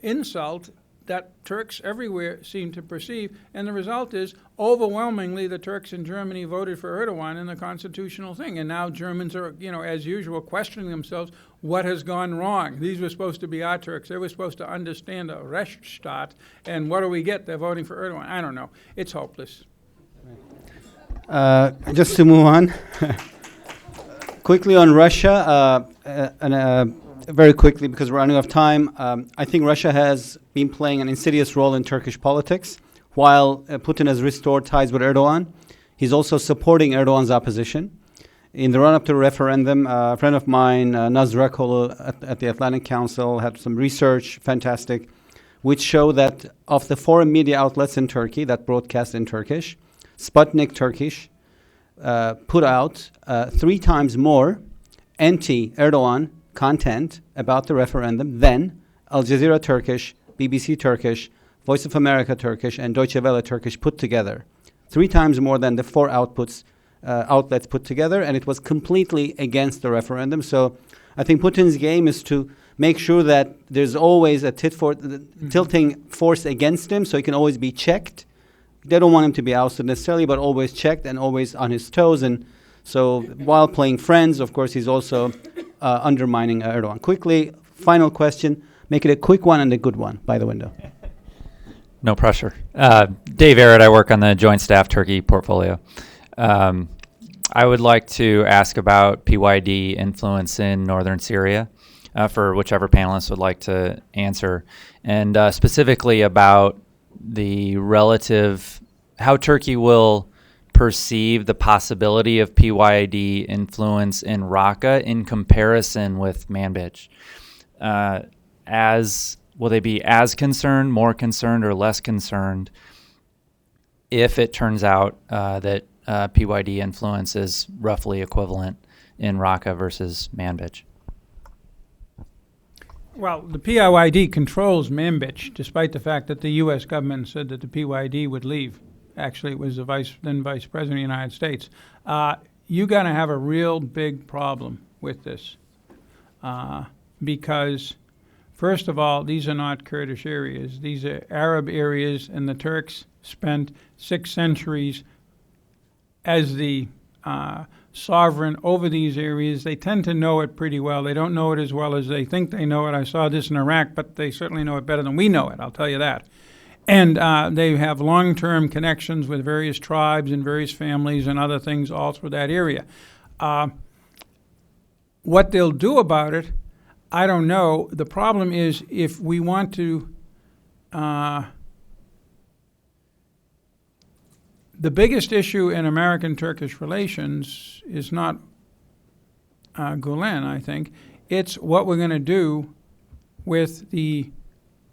insult that Turks everywhere seem to perceive, and the result is overwhelmingly the Turks in Germany voted for Erdogan in the constitutional thing, and now Germans are, as usual, questioning themselves, what has gone wrong? These were supposed to be our Turks. They were supposed to understand the Rechtsstaat, and what do we get? They're voting for Erdogan. I don't know. It's hopeless. Just to move on, quickly on Russia, very quickly because we're running out of time. I think Russia has been playing an insidious role in Turkish politics. While Putin has restored ties with Erdogan, he's also supporting Erdogan's opposition. In the run-up to the referendum, a friend of mine, Nazra Kolu at the Atlantic Council, had some research, fantastic, which show that of the foreign media outlets in Turkey that broadcast in Turkish, Sputnik Turkish put out 3 times more anti-Erdogan content about the referendum than Al Jazeera Turkish, BBC Turkish, Voice of America Turkish, and Deutsche Welle Turkish put together. 3 times more than the 4 outlets put together, and it was completely against the referendum. So I think Putin's game is to make sure that there's always a tilting force against him, so he can always be checked. They don't want him to be ousted necessarily, but always checked and always on his toes. And so while playing friends, of course, he's also undermining Erdogan. Quickly, final question. Make it a quick one and a good one by the window. No pressure. Dave Arrett, I work on the Joint Staff Turkey portfolio. I would like to ask about PYD influence in northern Syria for whichever panelist would like to answer, and specifically about the how Turkey will perceive the possibility of PYD influence in Raqqa in comparison with Manbij. Will they be as concerned, more concerned, or less concerned if it turns out that PYD influence is roughly equivalent in Raqqa versus Manbij? Well, the PYD controls Manbij, despite the fact that the U.S. government said that the PYD would leave. Actually, it was the then Vice President of the United States. You're going to have a real big problem with this because, first of all, these are not Kurdish areas. These are Arab areas, and the Turks spent 6 centuries as the sovereign over these areas. They tend to know it pretty well. They don't know it as well as they think they know it. I saw this in Iraq, but they certainly know it better than we know it, I'll tell you that. And they have long-term connections with various tribes and various families and other things all through that area. What they'll do about it, I don't know. The problem is if we want to the biggest issue in American-Turkish relations is not Gulen, I think. It's what we're going to do with the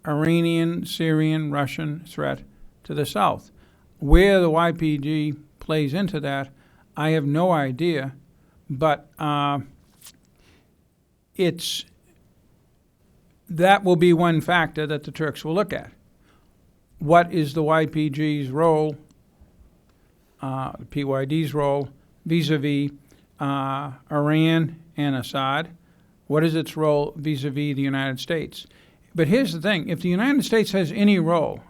Iranian, Syrian, Russian threat to the south. Where the YPG plays into that, I have no idea, but that will be one factor that the Turks will look at. What is the YPG's role, the PYD's role, vis-a-vis Iran and Assad? What is its role vis-a-vis the United States? But here's the thing. If the United States has any role,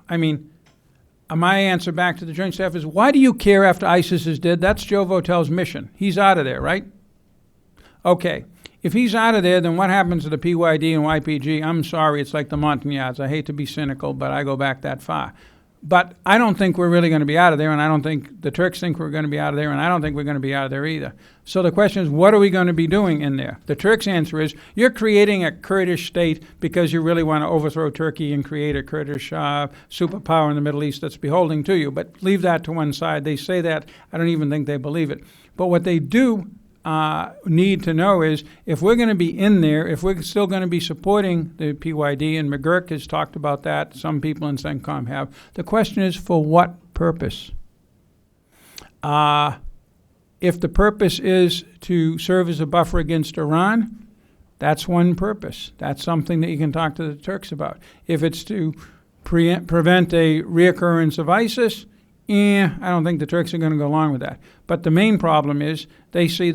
my answer back to the Joint Staff is, why do you care after ISIS is dead? That's Joe Votel's mission. He's out of there, right? Okay. If he's out of there, then what happens to the PYD and YPG? I'm sorry, it's like the Montagnards. I hate to be cynical, but I go back that far. But I don't think we're really going to be out of there, and I don't think the Turks think we're going to be out of there, and I don't think we're going to be out of there either. So the question is, what are we going to be doing in there? The Turks' answer is, you're creating a Kurdish state because you really want to overthrow Turkey and create a Kurdish superpower in the Middle East that's beholden to you. But leave that to one side. They say that. I don't even think they believe it. But what they do need to know is, if we're going to be in there, if we're still going to be supporting the PYD, and McGurk has talked about that, some people in CENTCOM have, the question is, for what purpose? If the purpose is to serve as a buffer against Iran, that's one purpose. That's something that you can talk to the Turks about. If it's to prevent a reoccurrence of ISIS, I don't think the Turks are going to go along with that. But the main problem is they see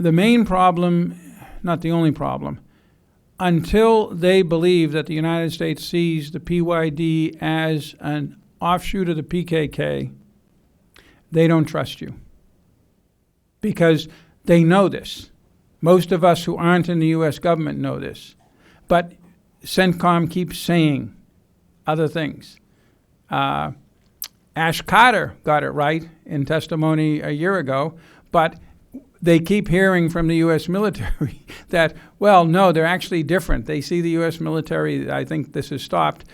the main problem, not the only problem, until they believe that the United States sees the PYD as an offshoot of the PKK, they don't trust you. Because they know this. Most of us who aren't in the U.S. government know this. But CENTCOM keeps saying other things. Ash Carter got it right in testimony a year ago, but they keep hearing from the U.S. military that, well, no, they're actually different. They see the U.S. military, I think this has stopped,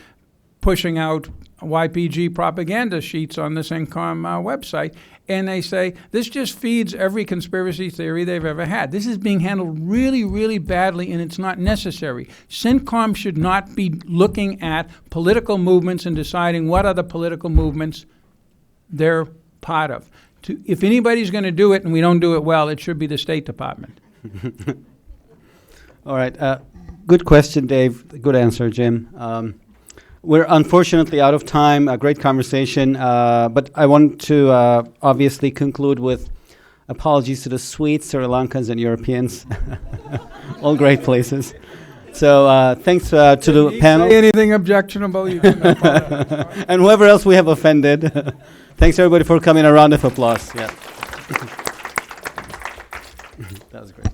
pushing out YPG propaganda sheets on the CENTCOM website, and they say, this just feeds every conspiracy theory they've ever had. This is being handled really, really badly, and it's not necessary. CENTCOM should not be looking at political movements and deciding what other political movements they're part of. If anybody's going to do it and we don't do it well, it should be the State Department. All right. Good question, Dave. Good answer, Jim. We're unfortunately out of time. A great conversation. But I want to obviously conclude with apologies to the Swedes, Sri Lankans, and Europeans. All great places. So thanks to the panel. Say anything objectionable, you can apologize. And whoever else we have offended. Thanks, everybody, for coming. A round of applause. Yeah. That was great.